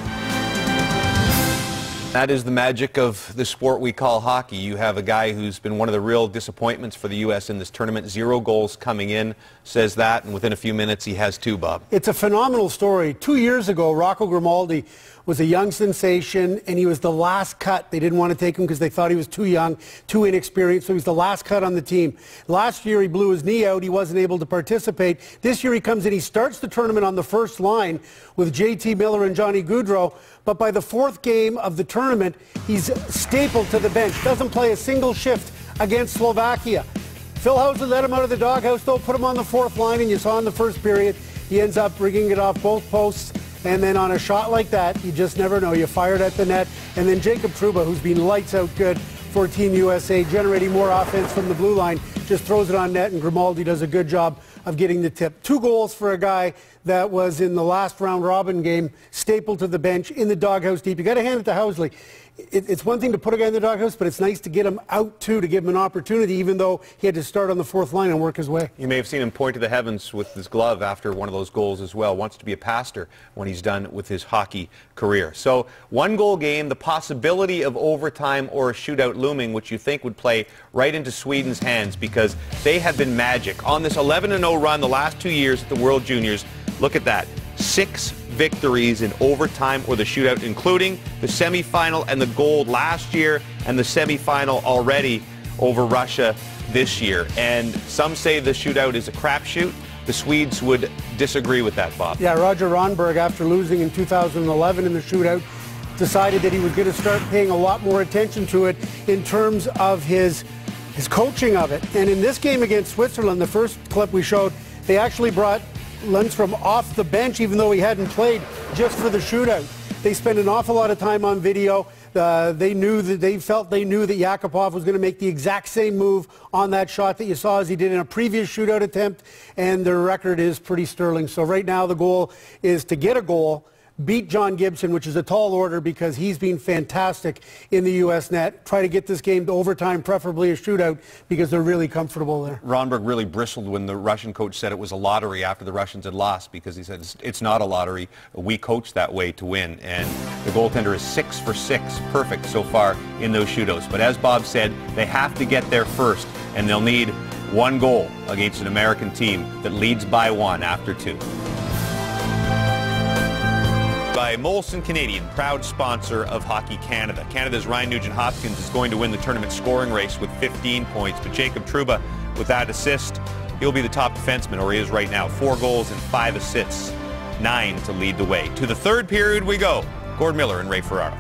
That is the magic of the sport we call hockey. You have a guy who's been one of the real disappointments for the U.S. in this tournament. 0 goals coming in, says that, and within a few minutes he has 2, Bob. It's a phenomenal story. 2 years ago, Rocco Grimaldi was a young sensation, and he was the last cut. They didn't want to take him because they thought he was too young, too inexperienced, so he was the last cut on the team. Last year, he blew his knee out. He wasn't able to participate. This year, he comes in. He starts the tournament on the first line with J.T. Miller and Johnny Gaudreau, but by the 4th game of the tournament, he's stapled to the bench. Doesn't play a single shift against Slovakia. Phil Housley let him out of the doghouse, though, put him on the 4th line, and you saw in the first period, he ends up rigging it off both posts. And then on a shot like that, you just never know. You fired at the net. And then Jacob Trouba, who's been lights out good for Team USA, generating more offense from the blue line, just throws it on net, and Grimaldi does a good job of getting the tip. 2 goals for a guy that was in the last round robin game, stapled to the bench in the doghouse deep. You got to hand it to Housley. It's one thing to put a guy in the doghouse, but it's nice to get him out too, to give him an opportunity, even though he had to start on the 4th line and work his way. You may have seen him point to the heavens with his glove after one of those goals as well. Wants to be a pastor when he's done with his hockey career. So 1-goal game, the possibility of overtime or a shootout looming, which you think would play right into Sweden's hands because they have been magic. On this 11-0 run the last 2 years at the World Juniors, look at that. 6 victories in overtime or the shootout, including the semifinal and the gold last year and the semifinal already over Russia this year. And some say the shootout is a crapshoot. The Swedes would disagree with that, Bob. Yeah, Roger Ronberg, after losing in 2011 in the shootout, decided that he was going to start paying a lot more attention to it in terms of his coaching of it. And in this game against Switzerland, the first clip we showed, they actually brought Lundstrom off the bench, even though he hadn't played, just for the shootout. They spent an awful lot of time on video. They knew that Yakupov was going to make the exact same move on that shot that you saw as he did in a previous shootout attempt, and their record is pretty sterling. So right now the goal is to get a goal, beat John Gibson, which is a tall order because he's been fantastic in the U.S. net. Try to get this game to overtime, preferably a shootout, because they're really comfortable there. Ronberg really bristled when the Russian coach said it was a lottery after the Russians had lost, because he said it's not a lottery. We coach that way to win. And the goaltender is 6 for 6, perfect so far in those shootouts. But as Bob said, they have to get there first, and they'll need 1 goal against an American team that leads by 1 after 2. By Molson Canadian, proud sponsor of Hockey Canada. Canada's Ryan Nugent-Hopkins is going to win the tournament scoring race with 15 points, but Jacob Trouba, with that assist, he'll be the top defenseman, or he is right now. 4 goals and 5 assists, 9 to lead the way. To the 3rd period we go. Gord Miller and Ray Ferraro.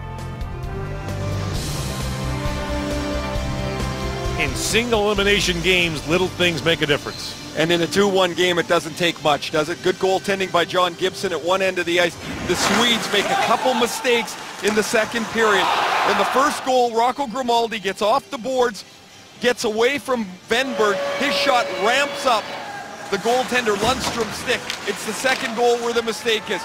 In single elimination games, little things make a difference. And in a 2-1 game, it doesn't take much, does it? Good goaltending by John Gibson at one end of the ice. The Swedes make a couple mistakes in the second period. In the first goal, Rocco Grimaldi gets off the boards, gets away from Benberg. His shot ramps up the goaltender Lundstrom's stick. It's the second goal where the mistake is.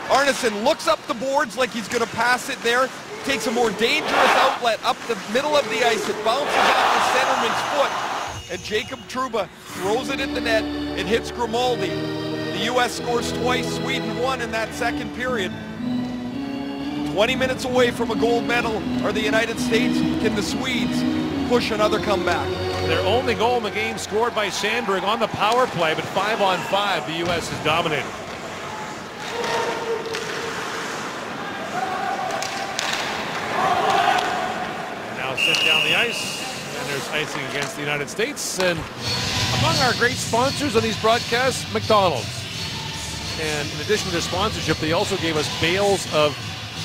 Arneson looks up the boards like he's going to pass it there, takes a more dangerous outlet up the middle of the ice. It bounces off the centerman's foot. And Jacob Trouba throws it in the net. It hits Grimaldi. The U.S. scores twice. Sweden won in that second period. 20 minutes away from a gold medal are the United States. Can the Swedes push another comeback? Their only goal in the game scored by Sandberg on the power play, but 5-on-5, the U.S. has dominated. And now sent down the ice, and there's icing against the United States. And among our great sponsors on these broadcasts, McDonald's. And in addition to their sponsorship, they also gave us bales of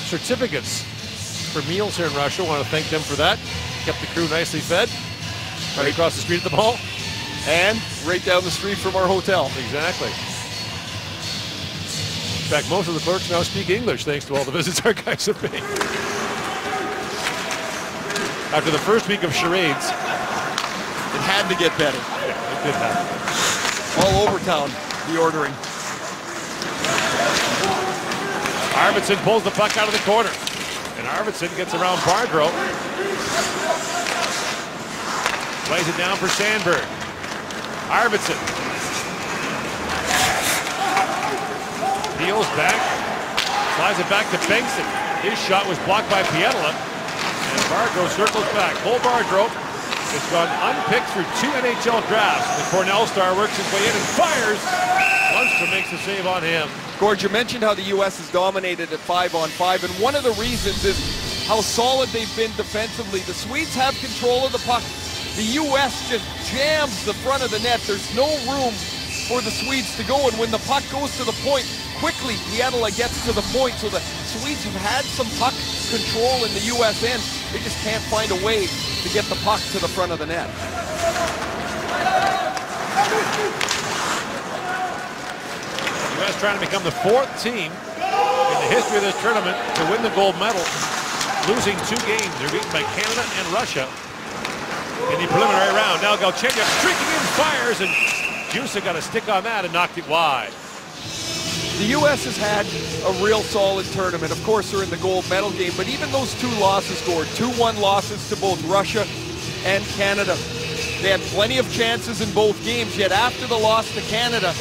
certificates for meals here in Russia. I want to thank them for that. Kept the crew nicely fed. Right across the street at the mall. And right down the street from our hotel. Exactly. In fact, most of the clerks now speak English thanks to all the visits our guys have made. After the first week of charades, it had to get better. Yeah, it did happen. All over town, the ordering. Arvidsson pulls the puck out of the corner. And Arvidsson gets around Bardreau. Plays it down for Sandberg. Arvidsson. Deals back. Slides it back to Bengtson. His shot was blocked by Pietila. And Bardreau circles back. Cole Bardreau has gone unpicked through 2 NHL drafts. The Cornell star works his way in and fires. Lundstrom makes the save on him. Gord, you mentioned how the U.S. has dominated at 5-on-5, and one of the reasons is how solid they've been defensively. The Swedes have control of the puck. The U.S. just jams the front of the net. There's no room for the Swedes to go, and when the puck goes to the point, quickly Pietila gets to the point, so the Swedes have had some puck control in the U.S. end. They just can't find a way to get the puck to the front of the net. U.S. trying to become the 4th team in the history of this tournament to win the gold medal, losing 2 games. They're beaten by Canada and Russia in the preliminary round. Now Galchenyuk streaking in, fires, and Jusa got a stick on that and knocked it wide. The U.S. has had a real solid tournament. Of course, they're in the gold medal game, but even those 2 losses, Gord, 2-1 losses to both Russia and Canada. They had plenty of chances in both games, yet after the loss to Canada,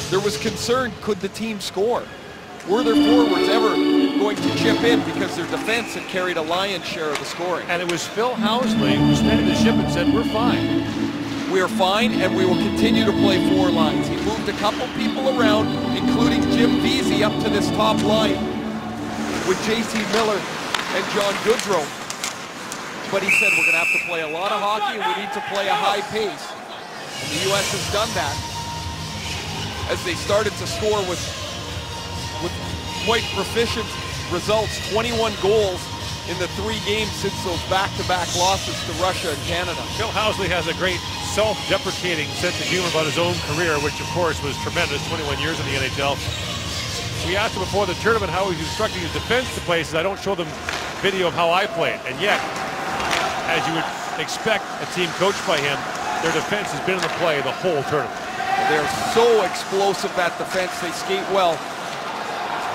there was concern, could the team score? Were their forwards ever going to chip in, because their defense had carried a lion's share of the scoring? And it was Phil Housley who steadied the ship and said, we're fine. We are fine, and we will continue to play 4 lines. He moved a couple people around, including Jim Vesey, up to this top line with J.T. Miller and John Goodrow. But he said, we're going to have to play a lot of hockey, and we need to play a high pace. And the U.S. has done that, as they started to score with quite proficient results. 21 goals in the 3 games since those back-to-back losses to Russia and Canada. Phil Housley has a great self-deprecating sense of humor about his own career, which of course was tremendous, 21 years in the NHL. We asked him before the tournament how he's instructing his defense to play. He says, I don't show them video of how I play it. And yet, as you would expect a team coached by him, their defense has been in the play the whole tournament. They're so explosive, that defense. They skate well.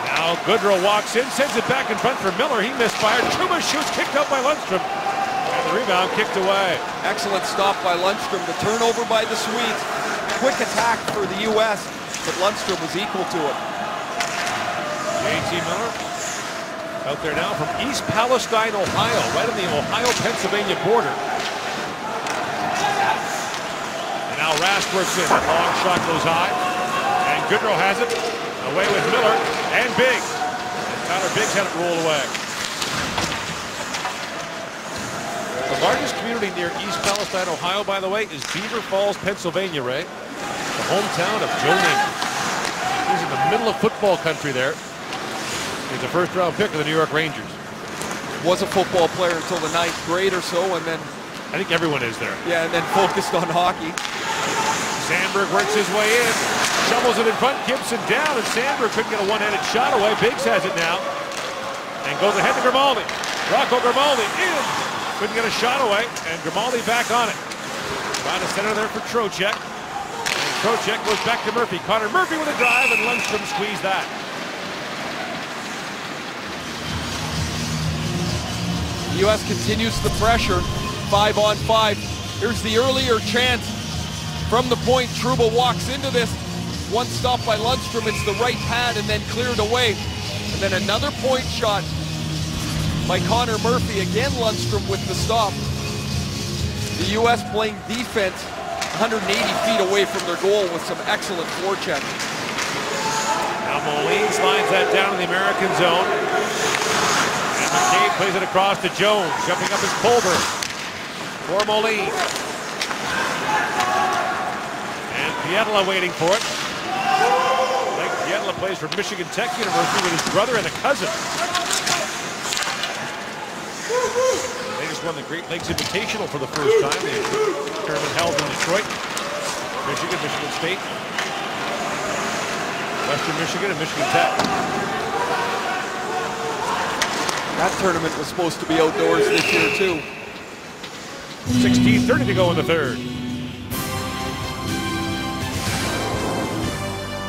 Now Goodrow walks in, sends it back in front for Miller. He misfired. Truba shoots, kicked out by Lundstrom. And the rebound kicked away. Excellent stop by Lundstrom. The turnover by the Swedes. Quick attack for the U.S., but Lundstrom was equal to it. J.T. Miller out there now from East Palestine, Ohio, right on the Ohio-Pennsylvania border. And now Rask works in. That long shot goes high. And Goodrow has it. Away with Miller and Biggs. And Tyler Biggs had it rolled away. The largest community near East Palestine, Ohio, by the way, is Beaver Falls, Pennsylvania, Ray. The hometown of Joe Namath. He's in the middle of football country there. He's a first-round pick of the New York Rangers. Was a football player until the 9th grade or so, and then... I think everyone is there. Yeah, and then focused on hockey. Sandberg works his way in. Shovels it in front, Gibson down, and Sandberg couldn't get a one-handed shot away. Biggs has it now. And goes ahead to Grimaldi. Rocco Grimaldi in. Couldn't get a shot away, and Grimaldi back on it. Trying to center there for Trocheck. And Trocheck goes back to Murphy. Connor Murphy with a drive, and Lundstrom squeezed that. The U.S. continues the pressure. 5-on-5. Here's the earlier chance. From the point, Trouba walks into this. One stop by Lundstrom. It's the right pad and then cleared away. And then another point shot by Connor Murphy. Again, Lundstrom with the stop. The U.S. playing defense 180 feet away from their goal with some excellent forecheck. Now Moline slides that down in the American zone. And McCabe plays it across to Jones. Jumping up is Colbert for Moline. And Pietla waiting for it. Mike Pietla plays for Michigan Tech University with his brother and a cousin. They just won the Great Lakes Invitational for the first time. The tournament held in Detroit. Michigan, Michigan State, Western Michigan, and Michigan Tech. That tournament was supposed to be outdoors this year too. 16:30 to go in the third.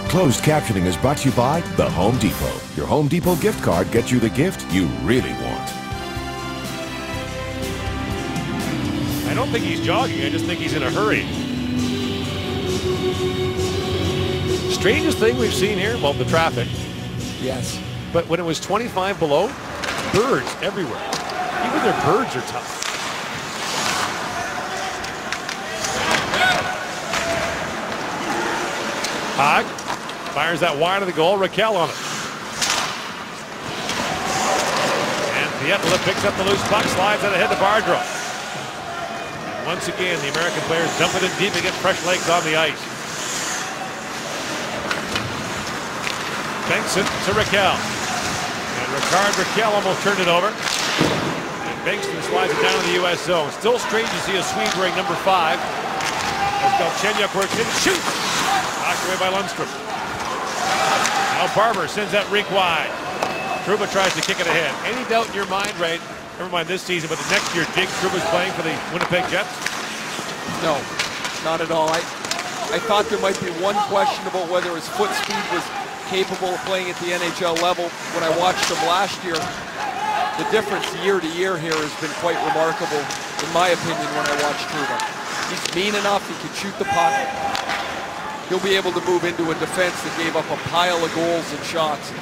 Closed captioning is brought to you by the Home Depot. Your Home Depot gift card gets you the gift you really want. I don't think he's jogging, I just think he's in a hurry. Strangest thing we've seen here, well, the traffic. Yes. But when it was 25 below, birds everywhere. Even their birds are tough. Hogg fires that wide of the goal. Raquel on it. And Pietla picks up the loose puck, slides it ahead to Bardreau. And once again, the American players dump it in deep and get fresh legs on the ice. Bengtson to Raquel. And Raquel almost turned it over. And Bengtson slides it down to the U.S. zone. Still strange to see a Swede wearing number 5. As Galchenyuk works in, shoots! Knocked away by Lundstrom. Now Barber sends that rink wide. Trouba tries to kick it ahead. Any doubt in your mind, right? Never mind this season, but the next year, Jake Trouba's playing for the Winnipeg Jets? No, not at all. I thought there might be one question about whether his foot speed was capable of playing at the NHL level. When I watched him last year, the difference year to year here has been quite remarkable, in my opinion, when I watched Trouba. He's mean enough, he can shoot the puck. He'll be able to move into a defense that gave up a pile of goals and shots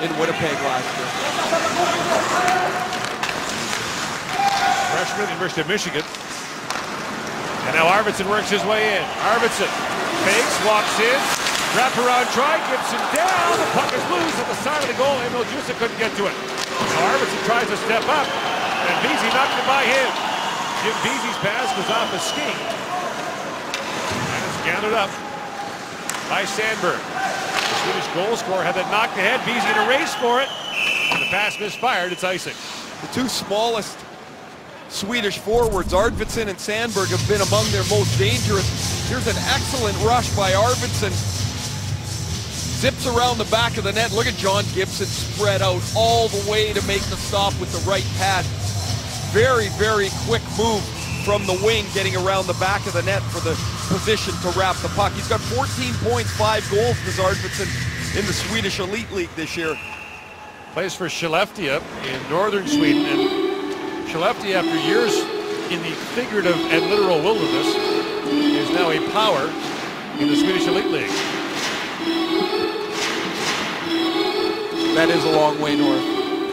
in Winnipeg last year. Freshman, University of Michigan. And now Arvidsson works his way in. Arvidsson fakes, walks in, wrap around try, Gibson down, the puck is loose at the side of the goal, and Juice couldn't get to it. Now Arvidsson tries to step up, and Vesey knocked it by him. Jim Vesey's pass was off a skate. And it's gathered up by Sandberg. The Swedish goal scorer had that knocked ahead. Vesey in a race for it. And the pass misfired. It's icing. The two smallest Swedish forwards, Arvidsson and Sandberg, have been among their most dangerous. Here's an excellent rush by Arvidsson. Zips around the back of the net. Look at John Gibson spread out all the way to make the stop with the right pad. Very, very quick move from the wing, getting around the back of the net for the position to wrap the puck. He's got 14 points, 5 goals, does Arvidsson, in the Swedish Elite League this year. Plays for Skellefteå in northern Sweden. And Skellefteå, after years in the figurative and literal wilderness, is now a power in the Swedish Elite League. That is a long way north.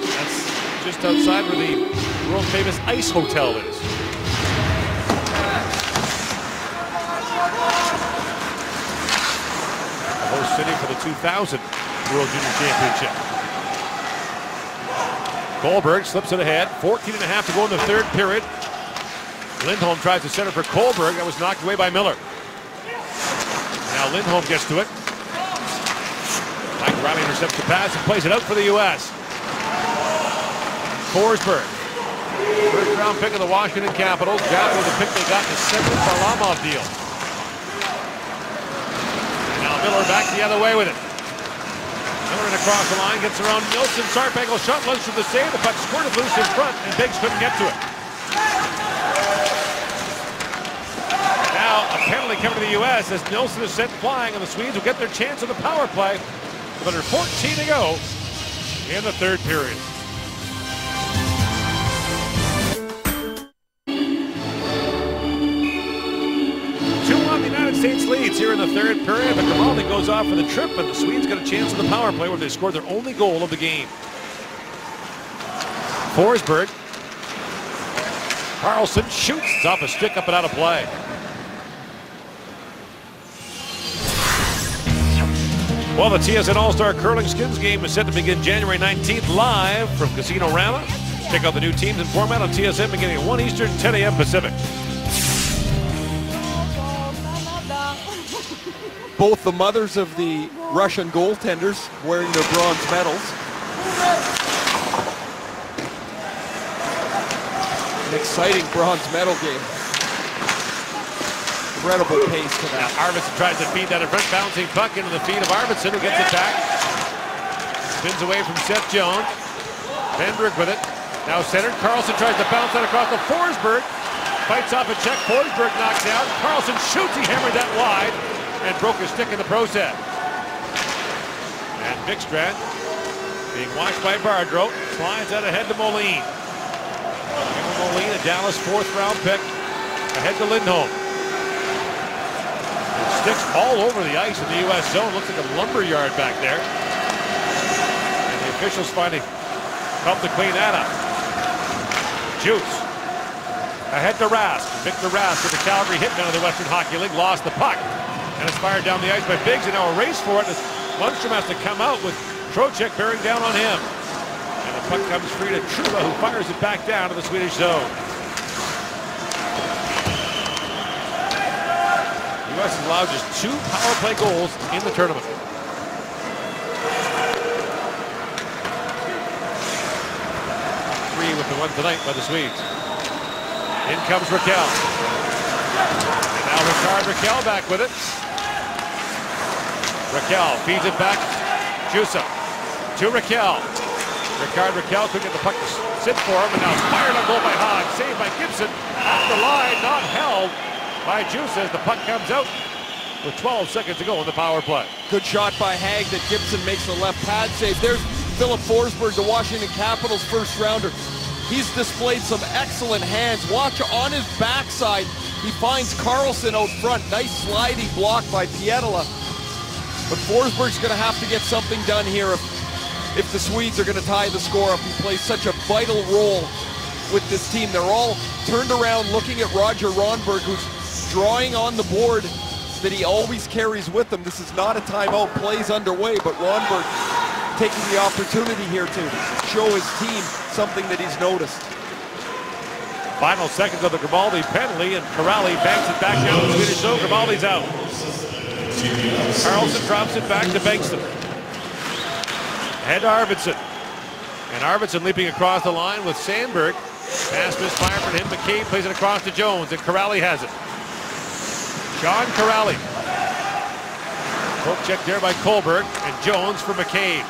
That's just outside where the world-famous Ice Hotel is. The host city for the 2000 World Junior Championship. Kohlberg slips it ahead. 14.5 to go in the third period. Lindholm tries to center for Kohlberg. That was knocked away by Miller. Now Lindholm gets to it. Mike Riley intercepts the pass and plays it out for the U.S. Forsberg, first round pick of the Washington Capitals. Got with the pick they got in the second Varlamov deal. And now Miller back the other way with it. Miller in across the line, gets around Nilsson. Sharp angle shot, lunge for the save. The puck squirted loose in front, and Biggs couldn't get to it. Now a penalty coming to the U.S. as Nilsson is sent flying, and the Swedes will get their chance on the power play. With under 14 to go in the third period. 2-1 the United States leads here in the third period, but Grimaldi goes off for the trip, and the Swedes get a chance on the power play where they scored their only goal of the game. Forsberg. Carlson shoots. It's off a stick, up and out of play. Well, the TSN All-Star Curling Skins game is set to begin January 19th live from Casino Rama. Check out the new teams and format on TSN beginning at 1 Eastern, 10 a.m. Pacific. Both the mothers of the Russian goaltenders wearing their bronze medals. An exciting bronze medal game. Incredible pace to that. Now Arvidsson tries to feed that in front, bouncing puck into the feet of Arvidsson, who gets it back. Spins away from Seth Jones. Benberg with it. Now centered. Carlson tries to bounce that across to Forsberg. Fights off a check. Forsberg knocked down. Carlson shoots. He hammered that wide and broke his stick in the process. And Vikstrand, being watched by Bardreau, slides out ahead to Moline. Moline, a Dallas 4th-round pick, ahead to Lindholm. Sticks all over the ice in the U.S. zone. Looks like a lumber yard back there. And the officials finally help to clean that up. Juice. Ahead to Rask. Victor Rask with the Calgary Hitmen of the Western Hockey League lost the puck. And it's fired down the ice by Biggs, and now a race for it as Lundstrom has to come out with Trocheck bearing down on him. And the puck comes free to Truba, who fires it back down to the Swedish zone. The U.S. has allowed just 2 power play goals in the tournament. Three with the one tonight by the Swedes. In comes Raquel. And now Raquel back with it. Raquel feeds it back. Jussa to Raquel. Raquel couldn't get the puck to sit for him, and now fired on goal by Haag. Saved by Gibson. Off the line, not held by Jussa as the puck comes out with 12 seconds to go in the power play. Good shot by Haag that Gibson makes the left pad save. There's Philip Forsberg, the Washington Capitals first rounder. He's displayed some excellent hands. Watch on his backside. He finds Carlson out front. Nice sliding block by Pietila. But Forsberg's going to have to get something done here if the Swedes are going to tie the score up. He plays such a vital role with this team. They're all turned around looking at Roger Ronberg, who's drawing on the board that he always carries with him. This is not a timeout. Play's underway, but Ronberg taking the opportunity here to show his team something that he's noticed. Final seconds of the Grimaldi penalty, and Corrali banks it back down to the Swedish zone. Grimaldi's out. Carlson drops it back to Bengtsson. Head to Arvidsson. And Arvidsson leaping across the line with Sandberg. Pass misfire for him. McCabe plays it across to Jones, and Corrali has it. John Corrali. Poke check there by Kohlberg, and Jones for McCabe.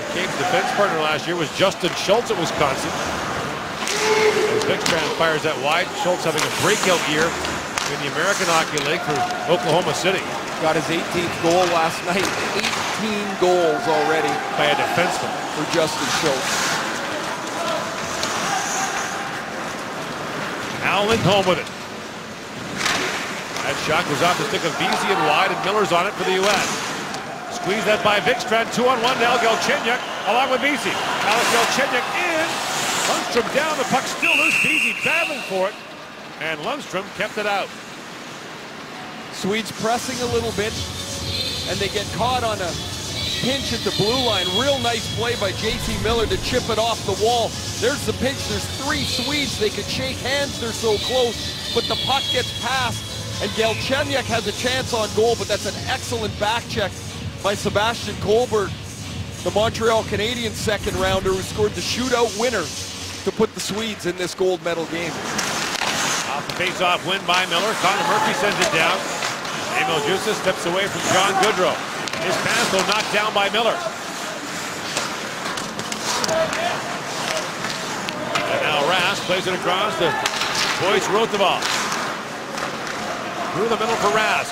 McCabe's defense partner last year was Justin Schultz at Wisconsin. As Vikstrand fires that wide, Schultz having a breakout year in the American Hockey League for Oklahoma City. Got his 18th goal last night. 18 goals already by a defenseman for Justin Schultz. Now Lindholm with it. That shot goes off the stick of Vesey and wide, and Miller's on it for the U.S. Squeeze that by Vikstrand. 2-on-1 now. Galchenyuk along with Vesey. Alex Galchenyuk in. Lundstrom down. The puck still loose. Vesey battling for it. And Lundstrom kept it out. Swedes pressing a little bit, and they get caught on a pinch at the blue line. Real nice play by JT Miller to chip it off the wall. There's the pinch. There's 3 Swedes. They could shake hands. They're so close, but the puck gets past, and Galchenyuk has a chance on goal, but that's an excellent back check by Sebastian Kohlberg, the Montreal Canadiens second rounder who scored the shootout winner to put the Swedes in this gold medal game. Off the face-off win by Miller. Connor Murphy sends it down. Emil Jussa steps away from John Goodrow. His pass though knocked down by Miller. And now Rask plays it across to Boyce Rotheball. Through the middle for Rask.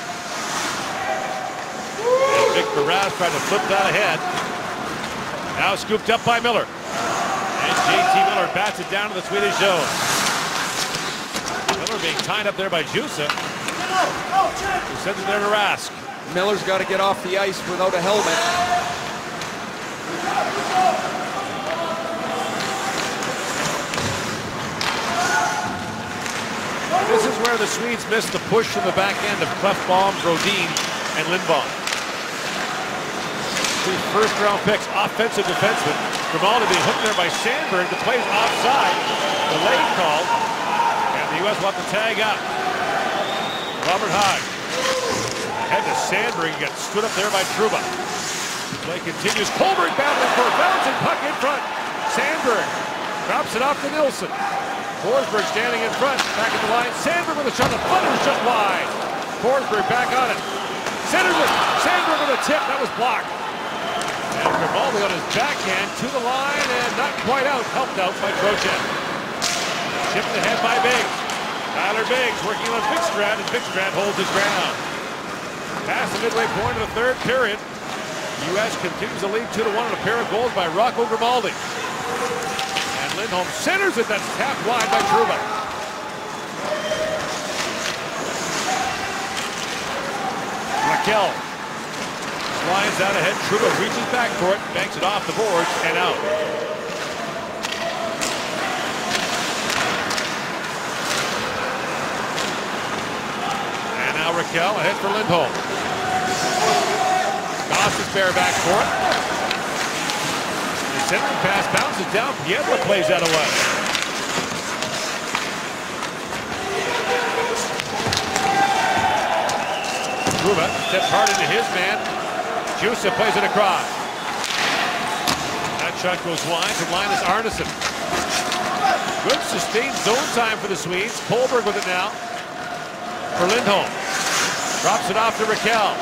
And Victor Rask trying to flip that ahead. Now scooped up by Miller. And JT Miller bats it down to the Swedish zone. Miller being tied up there by Jussa. Who sends it there to Rask. Miller's got to get off the ice without a helmet. This is where the Swedes missed the push from the back end of Clefbaum, Brodin, and Lindbaum. Two first-round picks, offensive defenseman. Grimaldi being hooked there by Sandberg. The play's offside. Delayed call. And the U.S. will have to tag up. Robert Hagg. Ahead to Sandberg. He got stood up there by Trouba. Play continues. Colberg battling for a bouncing puck in front. Sandberg drops it off to Nilsson. Forsberg standing in front. Back at the line. Sandberg with a shot. The Thunder's just wide. Forsberg back on it. Centers it. Sandberg with a tip. That was blocked. And Grimaldi on his backhand to the line and not quite out. Helped out by Trocheck. Chipped ahead by Biggs. Tyler Biggs working on Bigstrad, and Bigstrad holds his ground. Past the midway point of the third period. U.S. continues to lead 2-1 on a pair of goals by Rocco Grimaldi. And Lindholm centers it. That's tapped wide by Trouba. Raquel slides out ahead. Trouba reaches back for it, banks it off the boards and out. And now Raquel ahead for Lindholm. Goss is bareback for it. The centering pass bounces down. Piedra plays that away. Trouba steps hard into his man. Jusa plays it across. That shot goes wide to Linus Arneson. Good sustained zone time for the Swedes. Colberg with it now for Lindholm. Drops it off to Raquel.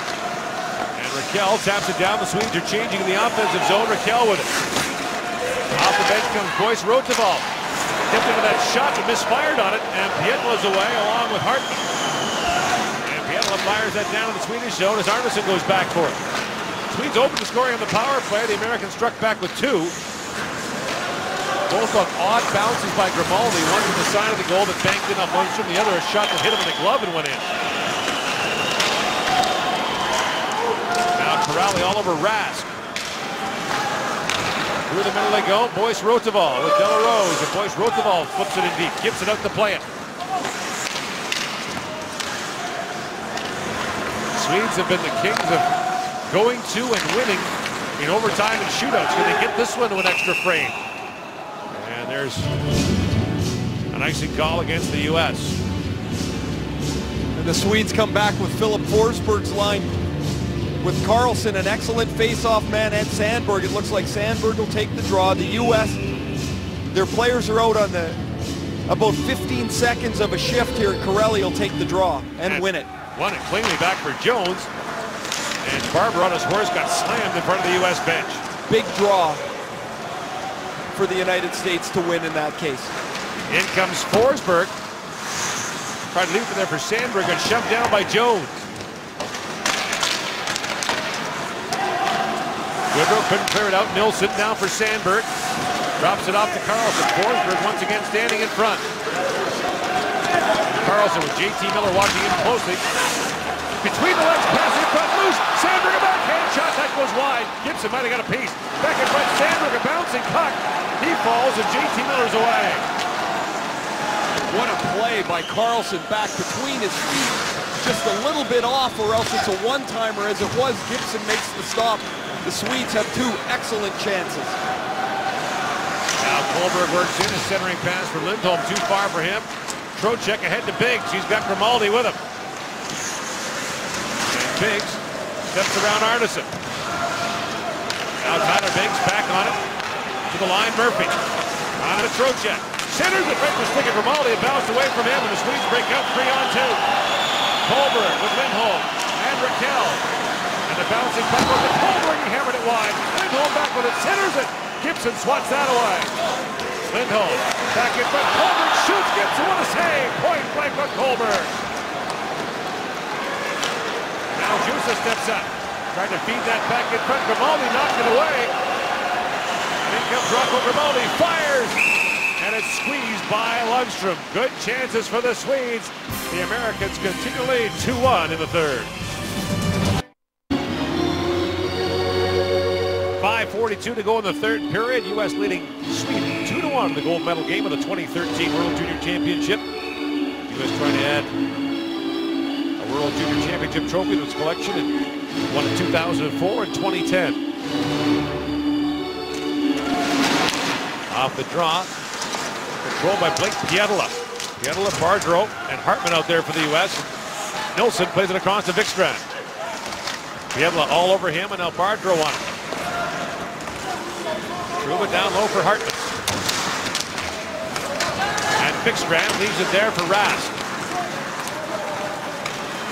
And Raquel taps it down. The Swedes are changing in the offensive zone. Raquel with it. Off the bench comes Boyce Rotoval. Tipped into that shot but misfired on it. And Pietla's away along with Hartman. And Pietla fires that down in the Swedish zone as Arneson goes back for it. Swedes open to scoring on the power play. The Americans struck back with two. Both on odd bounces by Grimaldi. One to the side of the goal that banked in on Lundstrom. The other a shot that hit him in the glove and went in. Now Corrali all over Rask. Through the middle they go. Boyce Rotoval with De La Rose. And Boyce Rotoval flips it in deep. Gives it out to play it. Swedes have been the kings of going to and winning in overtime and shootouts. Can they get this one to an extra frame? And there's an icing call against the U.S. And the Swedes come back with Philip Forsberg's line with Karlsson, an excellent face-off man, and Sandberg. It looks like Sandberg will take the draw. The U.S., their players are out on the about 15 seconds of a shift here. Corelli will take the draw and win it. Won it cleanly back for Jones. And Barber on his horse got slammed in front of the U.S. bench. Big draw for the United States to win in that case. In comes Forsberg. Tried to leap in there for Sandberg and shoved down by Jones. Woodrow couldn't clear it out. Nilsson down for Sandberg. Drops it off to Karlsson. Forsberg once again standing in front. Karlsson with J.T. Miller watching in closely. Between the legs, pass in front, loose. Sandberg a backhand shot, that goes wide. Gibson might have got a piece. Back in front, Sandberg a bouncing puck. He falls and J.T. Miller's away. What a play by Karlsson, back between his feet. Just a little bit off, or else it's a one-timer. As it was, Gibson makes the stop. The Swedes have two excellent chances. Now Colberg works in a centering pass for Lindholm, too far for him. Trocheck ahead to Biggs. He's got Grimaldi with him. And Biggs steps around Arneson. Now Tyler Biggs back on it. To the line, Murphy. On to Trocheck. Centers it right for stick of Grimaldi. It bounced away from him, and the Swedes break out 3-on-2. Colberg with Lindholm and Raquel. And the bouncing puck with the Colberg. He hammered it wide. Lindholm back with it. Centers it. Gibson swats that away. Lindholm back in front. Colberg shoots. Gibson, what a save. Point blank on Colberg. Now Jusa steps up. Trying to feed that back in front. Grimaldi knocked it away. And in comes Rocco Grimaldi. Fires. And it's squeezed by Lundstrom. Good chances for the Swedes. The Americans continue to lead 2-1 in the third. 5:42 to go in the third period. U.S. leading Sweden 2-1 in the gold medal game of the 2013 World Junior Championship. U.S. trying to add a World Junior Championship trophy to its collection and won in 2004 and 2010. Off the draw. Controlled by Blake Pietila. Pietila, Bardreau, and Hartman out there for the U.S. Nilsson plays it across to Vikstrand. Pietila all over him, and now Bardreau on him. Trouba down low for Hartman. And Vikstrand leaves it there for Rask.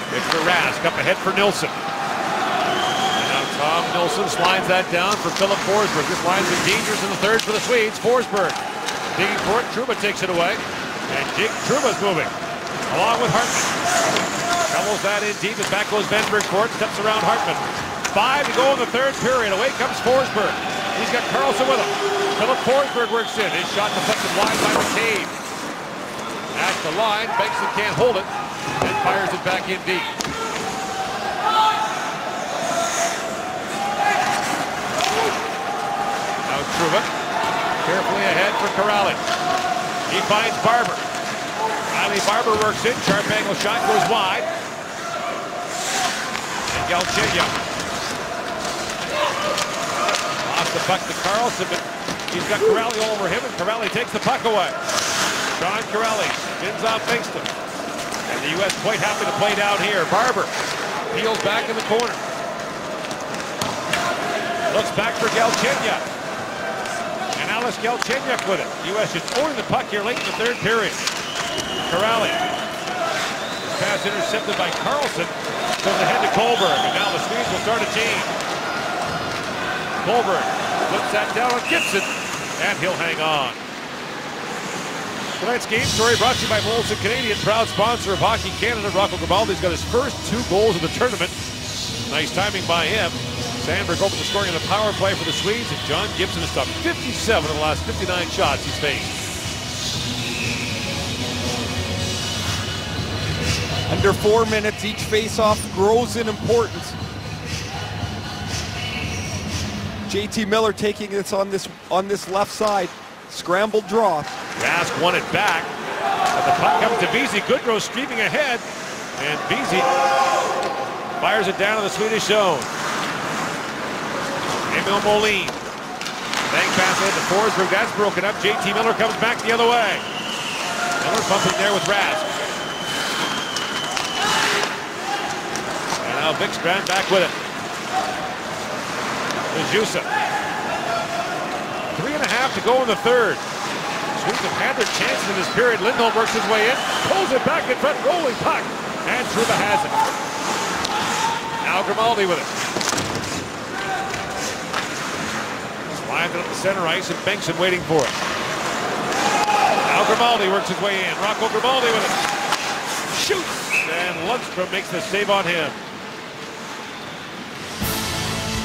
Victor Rask up ahead for Nilsson. And now Tom Nilsson slides that down for Philip Forsberg. This line's been dangerous in the third for the Swedes. Forsberg digging for it. Trouba takes it away. And Jake Truba's moving along with Hartman. Doubles that in deep, and back goes Venberg for it. Steps around Hartman. 5 to go in the third period. Away comes Forsberg. He's got Karlsson with him. Philip Forsberg works in. His shot deflected wide by McCabe. At the line, Bengtson can't hold it and fires it back in deep. Now Trouba carefully ahead for Corrali. He finds Barber. Riley Barber works in. Sharp angle shot goes wide. And Galchenyuk lost the puck to Karlsson, but he's got Corrali all over him, and Corrali takes the puck away. Sean Corrali spins off Bengtson. And the U.S. quite happy to play down here. Barber peels back in the corner. Looks back for Galchenyuk. And Alex Galchenyuk with it. The U.S. just owning the puck here late in the third period. Corrali. This pass intercepted by Karlsson. Goes ahead to Kohlberg. And now the Swedes will start a change. Kohlberg flips that down on Gibson. And he'll hang on. Tonight's game story brought to you by Molson Canadian, proud sponsor of Hockey Canada. Rocco Grimaldi's got his first 2 goals of the tournament. Nice timing by him. Sandberg opens the scoring on the power play for the Swedes, and John Gibson has stopped 57 of the last 59 shots he's faced. Under 4 minutes, each face-off grows in importance. JT Miller taking this on this left side. Scrambled draw. Rask won it back. But the puck comes to Vesey. Goodrow streaming ahead. And Vesey fires it down to the Swedish zone. Emil Molin. Bang pass ahead to Forsberg. That's broken up. JT Miller comes back the other way. Miller bumping there with Rask. And now Vikstrand back with it. Jusa. 3.5 to go in the third. Swedes have had their chances in this period. Lindholm works his way in, pulls it back in front, rolling puck, and Trouba has it. Now Grimaldi with it. Slides it up the center ice, and Bengtson waiting for it. Now Grimaldi works his way in. Rocco Grimaldi with it. Shoots, and Lundstrom makes the save on him.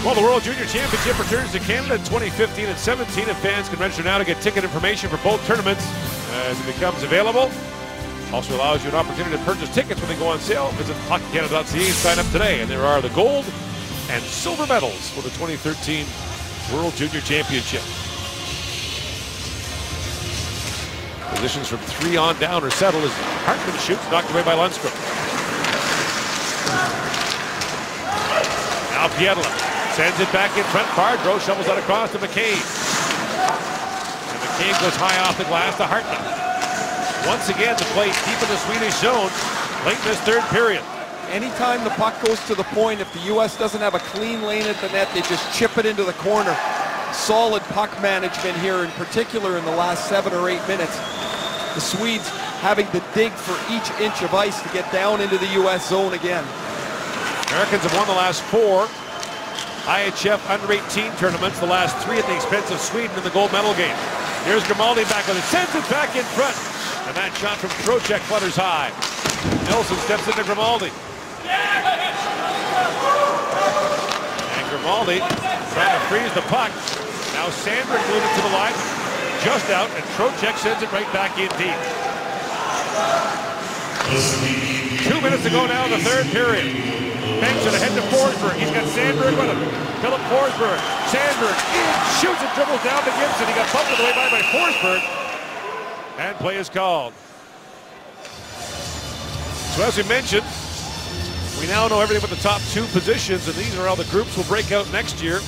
Well, the World Junior Championship returns to Canada in 2015 and 17, and fans can register now to get ticket information for both tournaments as it becomes available. Also allows you an opportunity to purchase tickets when they go on sale. Visit hockeycanada.ca and sign up today. And there are the gold and silver medals for the 2013 World Junior Championship. Positions from 3 on down are settled as Hartman shoots, knocked away by Lundstrom. Now Pietila. Sends it back in front. Bardreau shovels that across to McCabe. And McCabe goes high off the glass to Hartman. Once again, the play deep in the Swedish zone late in this third period. Anytime the puck goes to the point, if the U.S. doesn't have a clean lane at the net, they just chip it into the corner. Solid puck management here, in particular in the last 7 or 8 minutes. The Swedes having to dig for each inch of ice to get down into the U.S. zone again. Americans have won the last 4 IHF under-18 tournaments, the last 3 at the expense of Sweden in the gold medal game. Here's Grimaldi back with it, sends it back in front. And that shot from Trocheck flutters high. Nilsson steps into Grimaldi. And Grimaldi trying to freeze the puck. Now Sandberg moving to the line, just out, and Trocheck sends it right back in deep. 2 minutes to go now in the third period. Bengtson ahead to Forsberg. He's got Sandberg with him. Philip Forsberg. Sandberg in, shoots and dribbles down to Gibson. He got bumped away by Forsberg. And play is called. So as we mentioned, we now know everything about the top 2 positions, and these are how the groups will break out next year.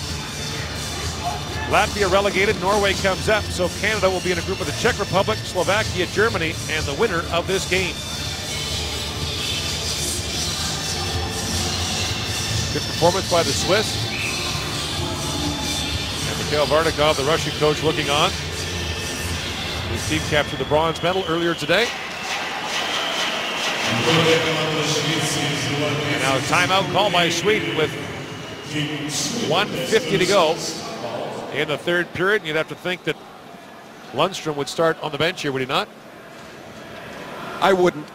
Latvia relegated, Norway comes up, so Canada will be in a group with the Czech Republic, Slovakia, Germany, and the winner of this game. Good performance by the Swiss. And Mikhail Varnakov, the Russian coach, looking on. His team captured the bronze medal earlier today. And now a timeout called by Sweden with 1:50 to go in the third period. You'd have to think that Lundstrom would start on the bench here, would he not? I wouldn't.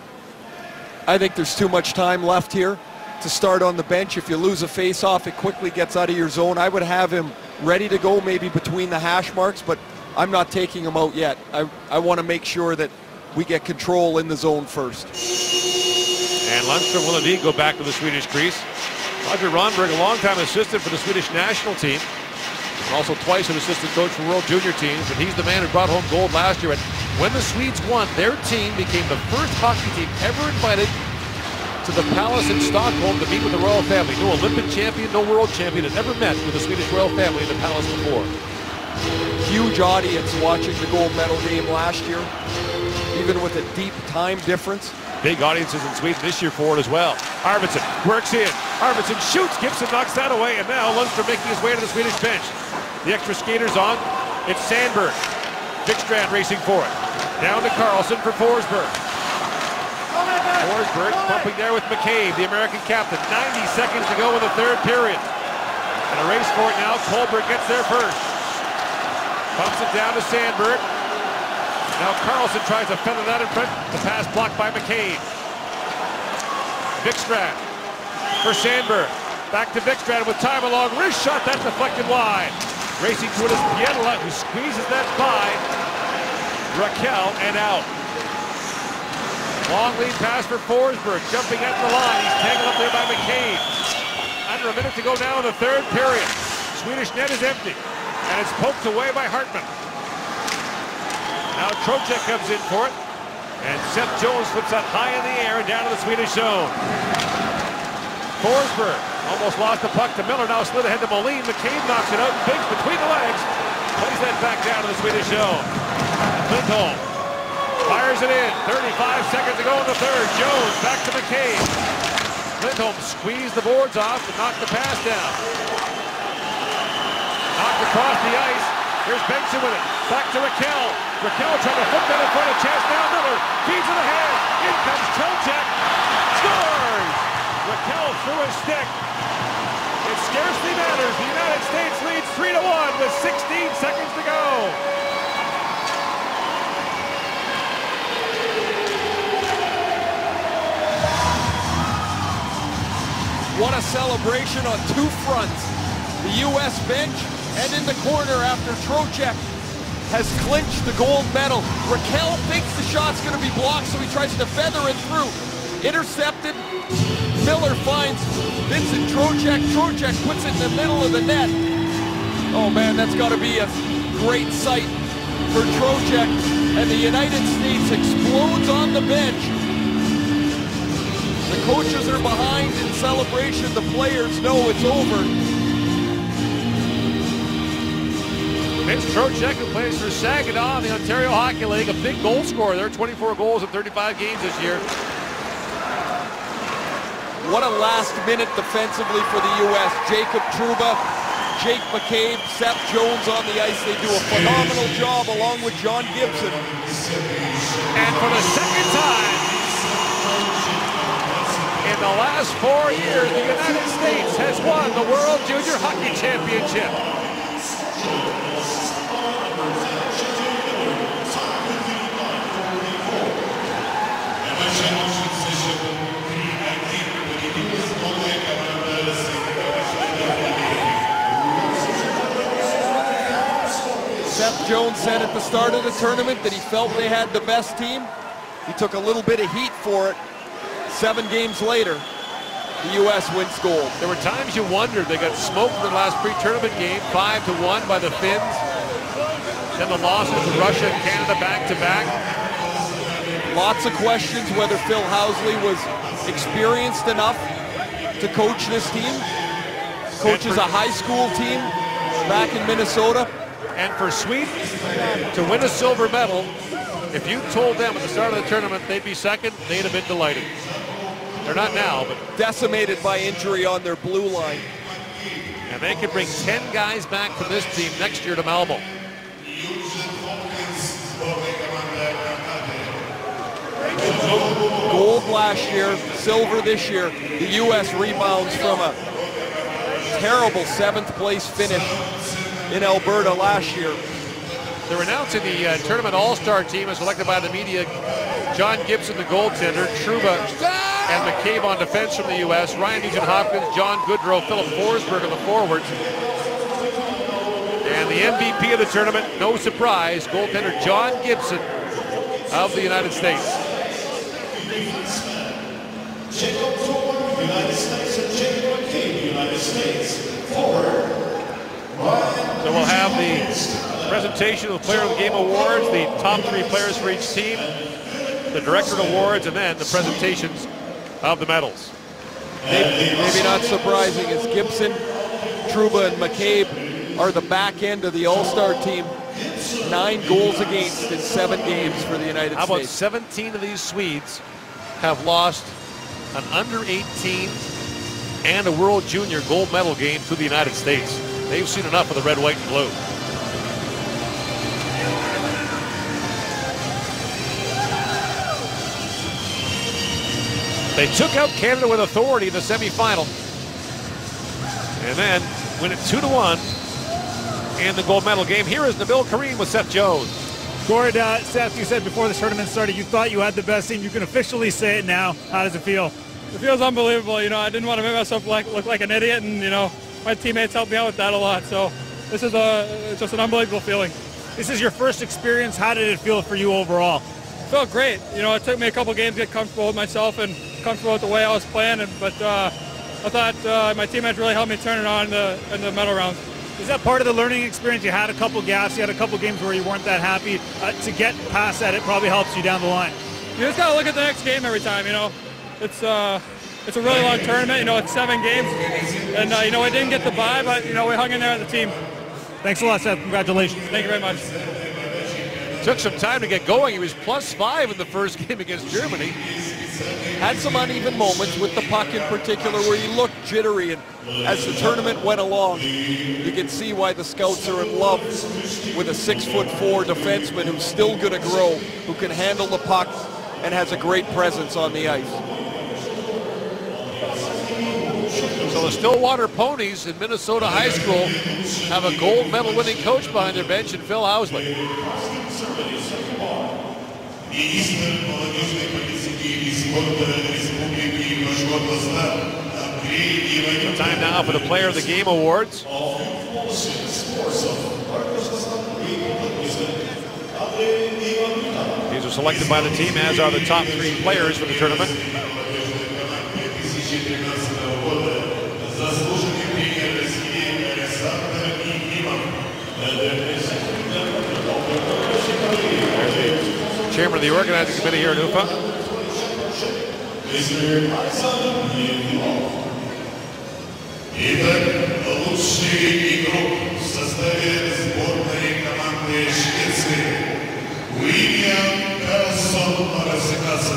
I think there's too much time left here to start on the bench. If you lose a face-off, it quickly gets out of your zone. I would have him ready to go maybe between the hash marks, but I'm not taking him out yet. I want to make sure that we get control in the zone first. And Lundstrom will indeed go back to the Swedish crease. Roger Ronberg, a longtime assistant for the Swedish national team, and also twice an assistant coach for World Junior teams, but he's the man who brought home gold last year. And when the Swedes won, their team became the first hockey team ever invited to the palace in Stockholm to meet with the royal family. No Olympic champion, no world champion has ever met with the Swedish royal family in the palace before. Huge audience watching the gold medal game last year, even with a deep time difference. Big audiences in Sweden this year for it as well. Arvidsson works in. Arvidsson shoots. Gibson knocks that away. And now Lundstrom making his way to the Swedish bench. The extra skaters on. It's Sandberg. Vikstrand racing for it. Down to Carlson for Forsberg. Forsberg pumping there with McCabe, the American captain. 90 seconds to go in the third period. And a race for it now. Kohlberg gets there first. Pumps it down to Sandberg. Now Carlson tries to feather that in front. The pass blocked by McCabe. Vikstrand for Sandberg. Back to Vikstrand with time along. Wrist shot, that's deflected wide. Racing to it is Pietila, who squeezes that by Raquel and out. Long lead pass for Forsberg. Jumping at the line. He's tangled up there by McCabe. Under a minute to go now in the third period. Swedish net is empty. And it's poked away by Hartman. Now Trocheck comes in for it. And Seth Jones flips that high in the air and down to the Swedish zone. Forsberg almost lost the puck to Miller. Now slid ahead to Moline. McCabe knocks it out. Biggs between the legs. Plays that back down to the Swedish zone. Lindholm fires it in. 35 seconds to go in the third. Jones back to McCabe. Lindholm squeezed the boards off and knocked the pass down. Knocked across the ice. Here's Benson with it. Back to Raquel. Raquel trying to flip that in front of chest. Now Miller feeds it ahead. In comes Trocheck. Scores! Raquel threw his stick. It scarcely matters. The United States leads 3-1 with 16 seconds to go. What a celebration on two fronts. The U.S. bench and in the corner after Trocheck has clinched the gold medal. Raquel thinks the shot's going to be blocked, so he tries to feather it through. Intercepted. Miller finds Vincent Trocheck. Trocheck puts it in the middle of the net. Oh man, that's got to be a great sight for Trocheck. And the United States explodes on the bench. The coaches are behind in celebration. The players know it's over. Vince Trocheck, who plays for Saginaw in the Ontario Hockey League, a big goal scorer there, 24 goals in 35 games this year. What a last minute defensively for the U.S. Jacob Trouba, Jake McCabe, Seth Jones on the ice. They do a phenomenal job along with John Gibson. And for the second time in the last 4 years, the United States has won the World Junior Hockey Championship. Seth Jones said at the start of the tournament that he felt they had the best team. He took a little bit of heat for it. 7 games later, the U.S. wins gold. There were times you wondered. They got smoked in the last pre-tournament game, 5-1 by the Finns. Then the losses to Russia and Canada back-to-back. Lots of questions whether Phil Housley was experienced enough to coach this team. Coaches a high school team back in Minnesota. And for Sweden to win a silver medal, if you told them at the start of the tournament they'd be second, they'd have been delighted. They're not now, but Decimated by injury on their blue line. and they could bring 10 guys back from this team next year to Malmo. Gold last year, silver this year. The U.S. rebounds from a terrible 7th place finish in Alberta last year. They're announcing the tournament all-star team as selected by the media. John Gibson, the goaltender, Trouba and McCabe on defense from the U.S., Ryan Nugent-Hopkins, John Goodrow, Philip Forsberg on the forwards. And the MVP of the tournament, no surprise, goaltender John Gibson of the United States. So we'll have the presentation of the Player of the Game Awards, the top 3 players for each team, the Directorate Awards, and then the presentations of the medals. Maybe not surprising as Gibson, Trouba, and McCabe are the back end of the All-Star team. 9 goals against in 7 games for the United States. How about 17 of these Swedes have lost an under-18 and a World Junior gold medal game to the United States. They've seen enough of the red, white, and blue. They took out Canada with authority in the semifinal, and then win it 2-1 in the gold medal game. Here is Nabil Kareem with Seth Jones. Gord, Seth, you said before the tournament started you thought you had the best team. You can officially say it now. How does it feel? It feels unbelievable. You know, I didn't want to make myself look like an idiot, and you know, my teammates helped me out with that a lot. So this is just an unbelievable feeling. This is your first experience. How did it feel for you overall? It felt great. You know, it took me a couple games to get comfortable with myself and comfortable with the way I was playing. But I thought my teammates really helped me turn it on in the medal rounds. Is that part of the learning experience? You had a couple gaps. You had a couple games where you weren't that happy. To get past that, it probably helps you down the line. You just got to look at the next game every time. You know, it's a really long tournament. You know, it's 7 games, and you know, we didn't get the bye, but you know, we hung in there as a team. Thanks a lot, Seth. Congratulations. Thank you very much. Took some time to get going. He was +5 in the first game against Germany. Had some uneven moments with the puck in particular where he looked jittery, and as the tournament went along, you can see why the scouts are in love with a 6'4" defenseman who's still going to grow, who can handle the puck and has a great presence on the ice. So the Stillwater Ponies in Minnesota High School have a gold medal winning coach behind their bench in Phil Housley. So time now for the Player of the Game Awards. These are selected by the team, as are the top 3 players for the tournament. Chairman of the organizing committee here in UFA.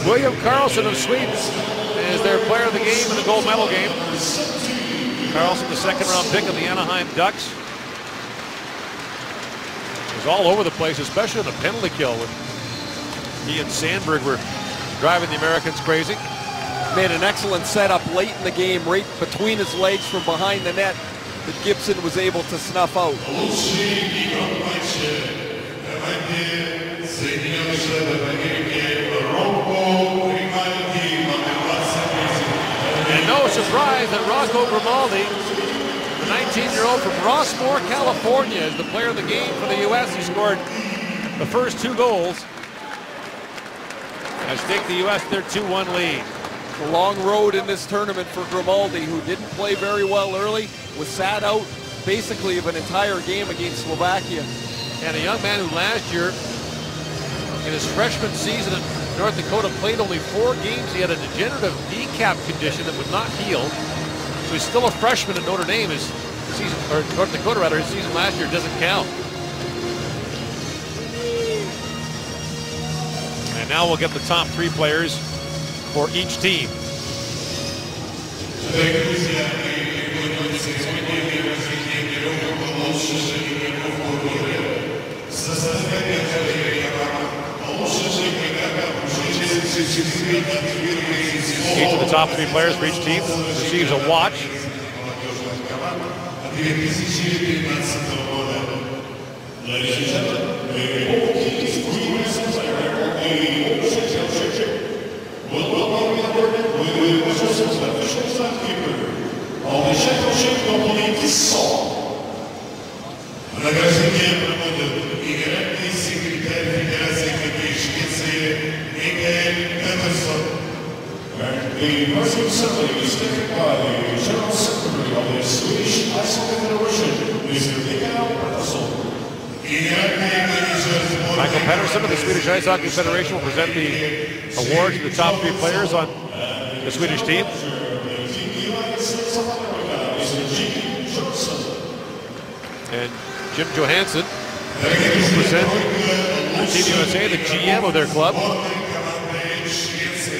William Karlsson of Sweden is their player of the game in the gold medal game. Karlsson, the 2nd-round pick of the Anaheim Ducks. Was all over the place, especially on the penalty kill when he and Sandberg were driving the Americans crazy. Made an excellent setup late in the game, right between his legs from behind the net, that Gibson was able to snuff out. And no surprise that Rocco Grimaldi, the 19-year-old from Rossmore, California, is the player of the game for the U.S. He scored the first 2 goals as take the U.S. their 2-1 lead. A long road in this tournament for Grimaldi, who didn't play very well early, was sat out basically of an entire game against Slovakia. And a young man who last year, in his freshman season at North Dakota, played only 4 games. He had a degenerative kneecap condition that would not heal. So he's still a freshman at Notre Dame. His season, or North Dakota rather, his season last year doesn't count. And now we'll get the top 3 players for each team. Each of the top 3 players for each team receives a watch. Michael Pettersson of the Swedish Ice Hockey Federation will present the award to the top 3 players on the Swedish team. And Jim Johansson will present Team USA, the GM of their club.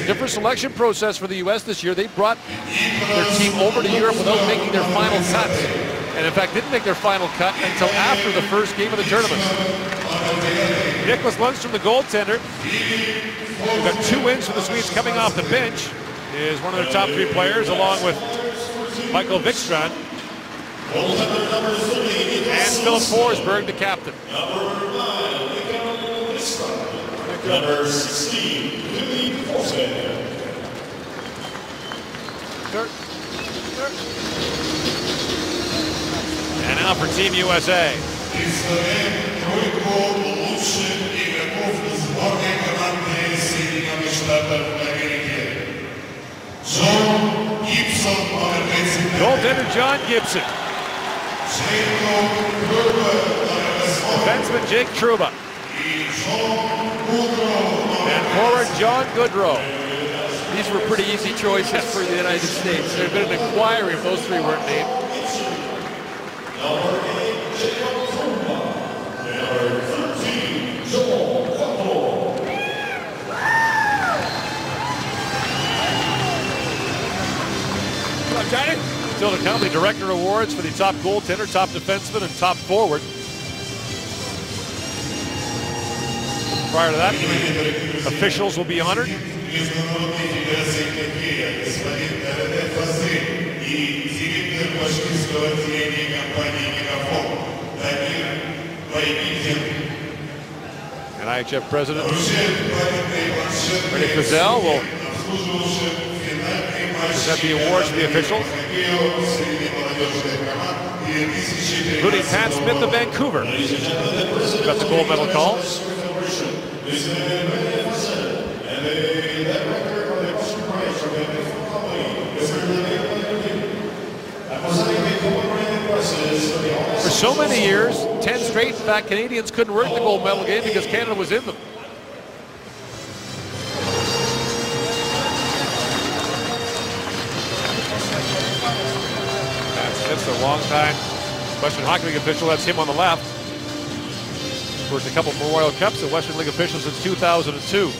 Different selection process for the U.S. this year. They brought their team over to Europe without making their final cuts. And in fact, didn't make their final cut until after the first game of the tournament. Nicholas Lundstrom, the goaltender, who got 2 wins for the Swedes coming off the bench, is one of their top 3 players, along with Michael Wikstrand and Philip Forsberg, the captain. Number 16, And now for Team USA. Goaltender John Gibson. Defenseman Jake Trouba. And forward John Goodrow. These were pretty easy choices for the United States. There had been an inquiry if those 3 weren't named. Still to come, the Director Awards for the top goaltender, top defenseman, and top forward. Prior to that, officials will be honored. And IHF President Rennie Frizzell will present the awards to the officials, including Pat Smith of Vancouver, who got the gold medal call. For so many years, 10 straight, in fact, Canadians couldn't work the gold medal game because Canada was in them. That's a long time Western Hockey League official. That's him on the left. Worked a couple Memorial Cups at Western League officials since 2002.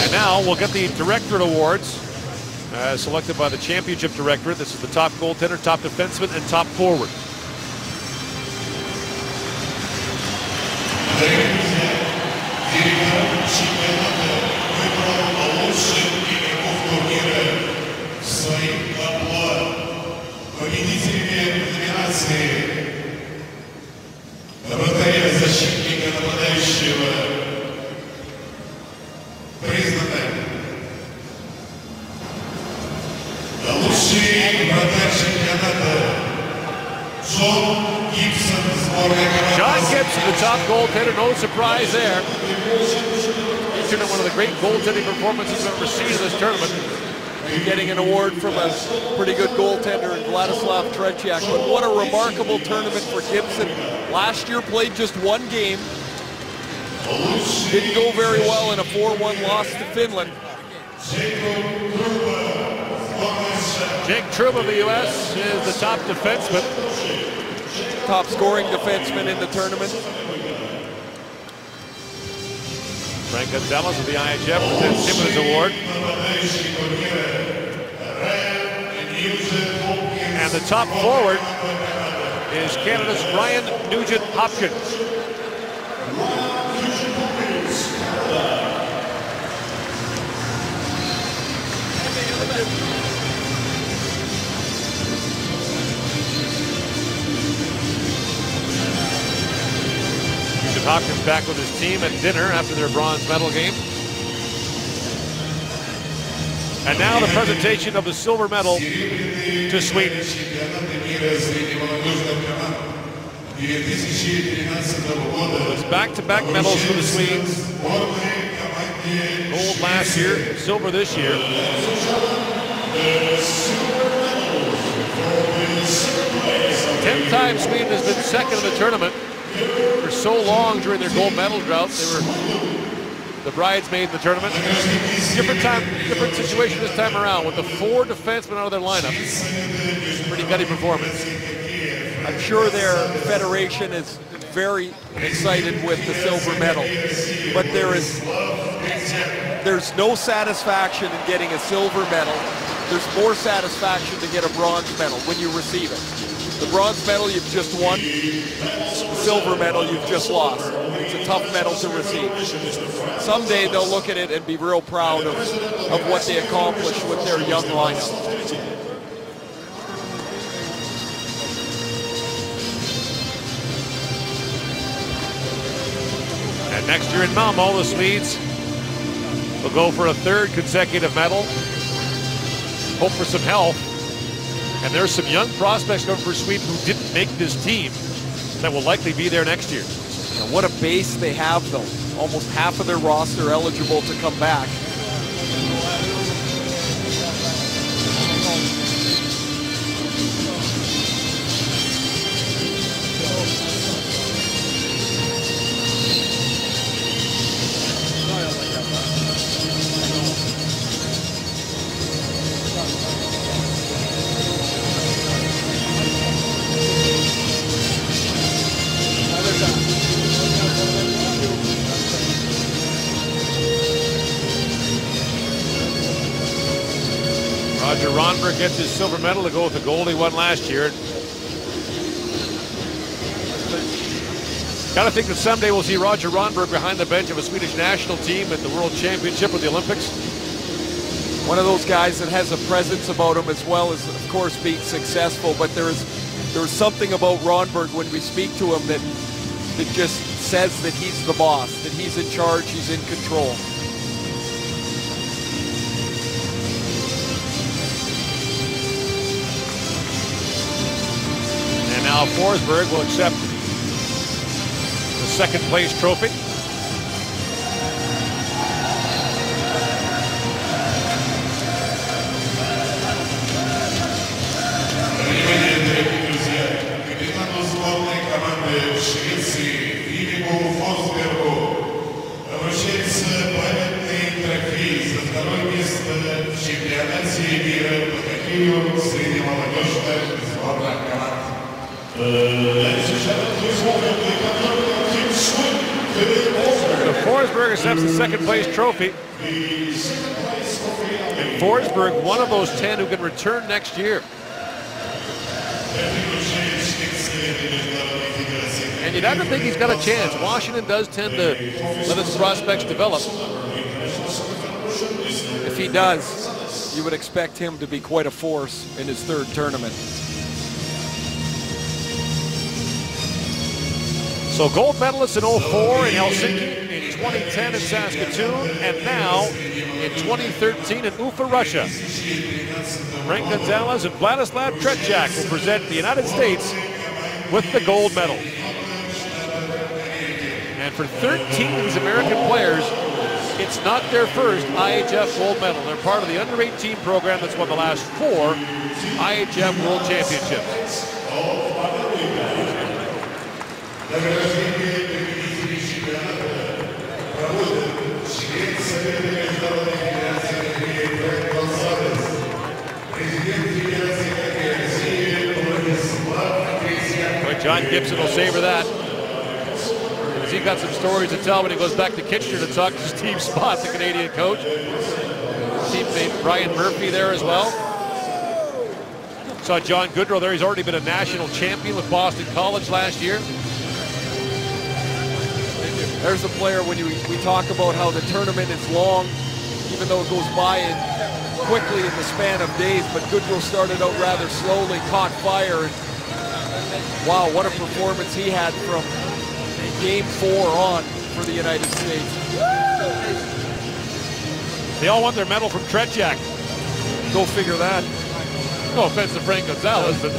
And now we'll get the Directorate Awards selected by the Championship Directorate. This is the top goaltender, top defenseman, and top forward. John Gibson, the top goaltender, no surprise there. Featured in one of the great goaltending performances we've ever seen in this tournament. Getting an award from a pretty good goaltender in Vladislav Tretiak. But what a remarkable tournament for Gibson. Last year played just one game. Didn't go very well in a 4-1 loss to Finland. Jake Trouba of the U.S. is the top defenseman. Top scoring defenseman in the tournament. Frank Gonzalez of the IHF presents him with his award. And the top forward is Canada's Ryan Nugent-Hopkins. Hopkins back with his team at dinner after their bronze medal game. And now the presentation of the silver medal to Sweden. It's back-to-back medals for the Swedes. Gold last year, silver this year. 10 times Sweden has been second in the tournament. For so long during their gold medal drought, they were the bridesmaids in the tournament. Different situation this time around with the 4 defensemen out of their lineup. Pretty gutty performance. I'm sure their federation is very excited with the silver medal, but there's no satisfaction in getting a silver medal. There's more satisfaction to get a bronze medal when you receive it. The bronze medal you've just won, the silver medal you've just lost. It's a tough medal to receive. Someday they'll look at it and be real proud of what they accomplished with their young lineup. And next year in Malmo, the Swedes will go for a 3rd consecutive medal. Hope for some health. And there's some young prospects coming for Sweden who didn't make this team that will likely be there next year. And what a base they have, though. Almost half of their roster eligible to come back. Roger Ronberg gets his silver medal to go with the gold he won last year. Got to think that someday we'll see Roger Ronberg behind the bench of a Swedish national team at the World Championship with the Olympics. One of those guys that has a presence about him as well as, of course, being successful. But there's something about Ronberg when we speak to him that just says that he's the boss, that he's in charge, he's in control. And now Forsberg will accept the 2nd place trophy. So Forsberg accepts the 2nd place trophy. And Forsberg, one of those 10 who can return next year. And you'd have to think he's got a chance. Washington does tend to let his prospects develop. If he does, you would expect him to be quite a force in his 3rd tournament. So gold medalists in 04 in Helsinki, in 2010 in Saskatoon, and now in 2013 in Ufa, Russia. Frank Gonzalez and Vladislav Tretiak will present the United States with the gold medal. And for 13 of these American players, it's not their first IHF gold medal. They're part of the under-18 program that's won the last 4 IHF World Championships. But John Gibson will savor that. Because he got some stories to tell when he goes back to Kitchener to talk to Steve Spott, the Canadian coach. Teammate Brian Murphy there as well. Saw John Goodrow there. He's already been a national champion with Boston College last year. There's a player when we talk about how the tournament is long, even though it goes by quickly in the span of days, but Goodrow started out rather slowly, caught fire, and wow, what a performance he had from Game 4 on for the United States. They all want their medal from Tretiak. Go figure that. No offense to Frank Gonzalez, but...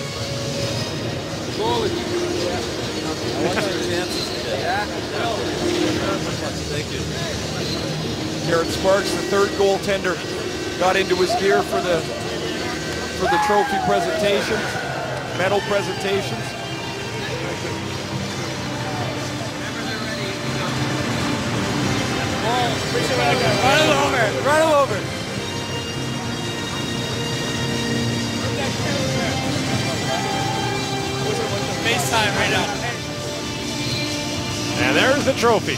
Thank you. Garrett Sparks, the third goaltender, got into his gear for the trophy presentations, medal presentations. Run him over. Run him over. FaceTime right now. And there's the trophy.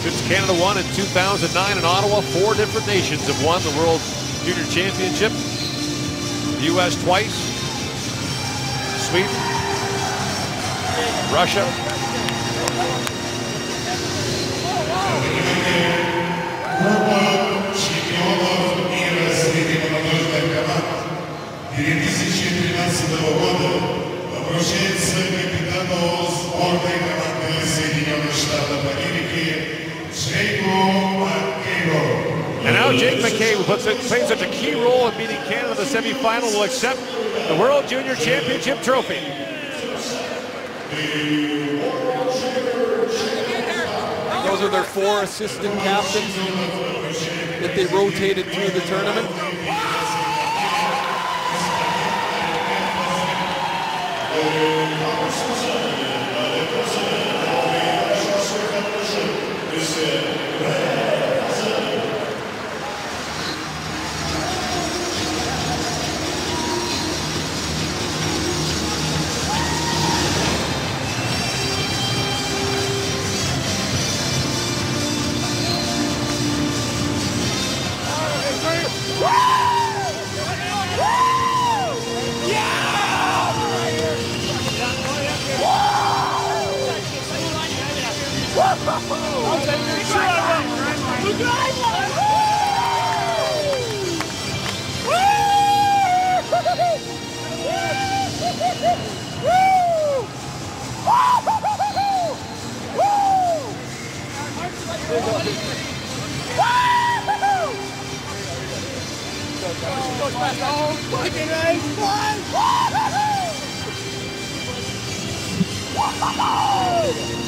Since Canada won in 2009 in Ottawa, 4 different nations have won the World Junior Championship. The U.S. twice, Sweden, Russia. And now Jake McKay, who played such a key role in beating Canada in the semifinal, will accept the World Junior Championship trophy. Those are their 4 assistant captains that they rotated through the tournament.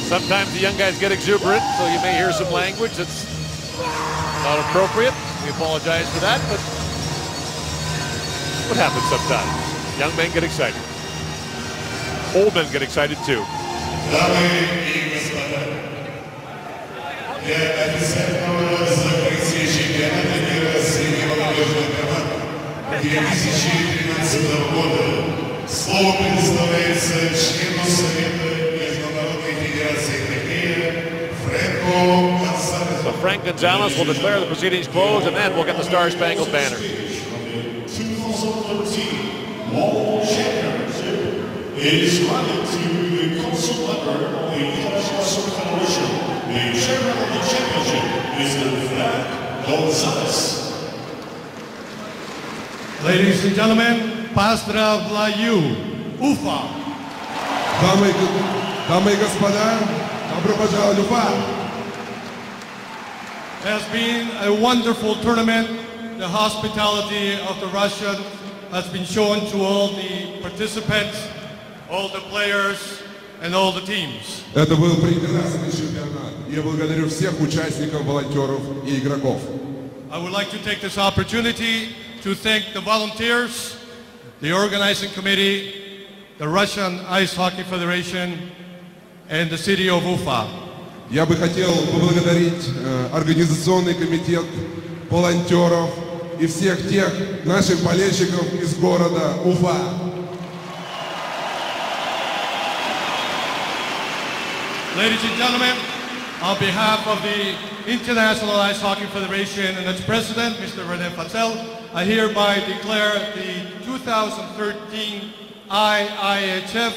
Sometimes the young guys get exuberant, so you may hear some language that's not appropriate. We apologize for that, but what happens sometimes? Young men get excited. Old men get excited too. Слово предоставляется члену Совета Международной Федерации Хоккея Фрэнку Гонсалесу. So Frank Gonzalez will declare the proceedings closed, and then we'll get the Star-Spangled Banner. 2013 World Championship is granted to the Consul Member of the International Soccer Federation. The chairman of the championship is Frank Gonzalez. Ladies and gentlemen, поздравляю, Уфа! Дамы и господа, добро пожаловать в Уфа! It has been a wonderful tournament the hospitality of the Russian has been shown to all the participants, all the players, and all the teams. Это был прекрасный чемпионат. Я благодарю всех участников, волонтеров и игроков. I would like to take this opportunity to thank the volunteers, the organizing committee, the Russian Ice Hockey Federation, and the city of Ufa. Я бы хотел поблагодарить организационный комитет, волонтеров и всех тех наших болельщиков из города Уфа. Ladies and gentlemen, on behalf of the International Ice Hockey Federation and its president, Mr. René Fatzel, I hereby declare the 2013 IIHF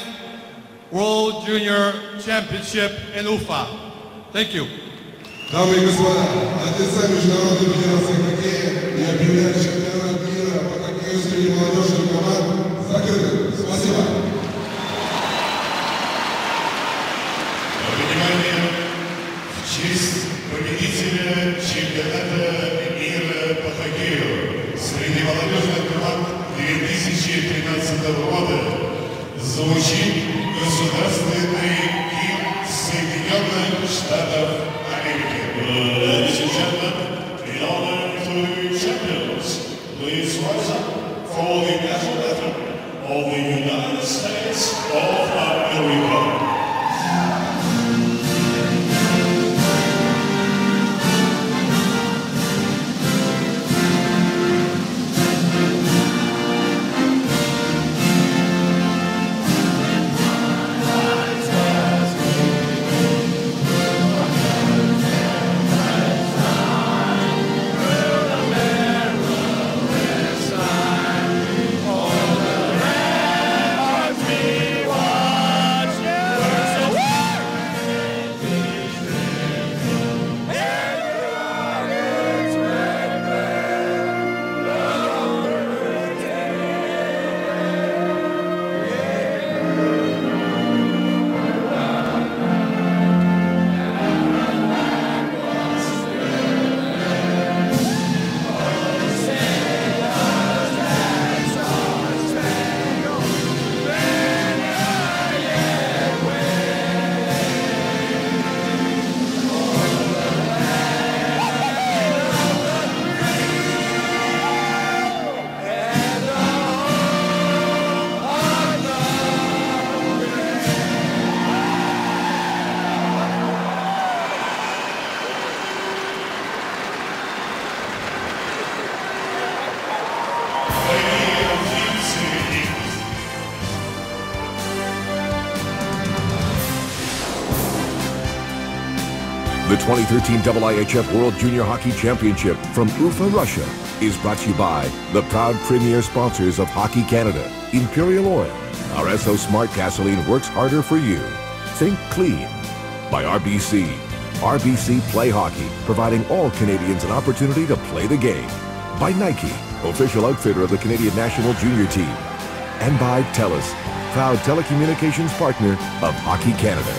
World Junior Championship in Ufa. Thank you. Дамы и господа, от лица Международной федерации хоккея я объявляю чемпионат мира по хоккею среди молодежных команд закрытым. Спасибо. Внимание! В честь победителя чемпионата мира по хоккею среди молодежных команд 2013 года звучит государственный гимн Соединенных Штатов Америки. Ladies and gentlemen, in honor to the champions, please rise up for the national anthem of the United States of America. The 2013 IIHF World Junior Hockey Championship from Ufa, Russia is brought to you by the proud premier sponsors of Hockey Canada, Imperial Oil. Our SO Smart Gasoline works harder for you. Think clean. By RBC. RBC Play Hockey, providing all Canadians an opportunity to play the game. By Nike, official outfitter of the Canadian national junior team. And by TELUS, proud telecommunications partner of Hockey Canada.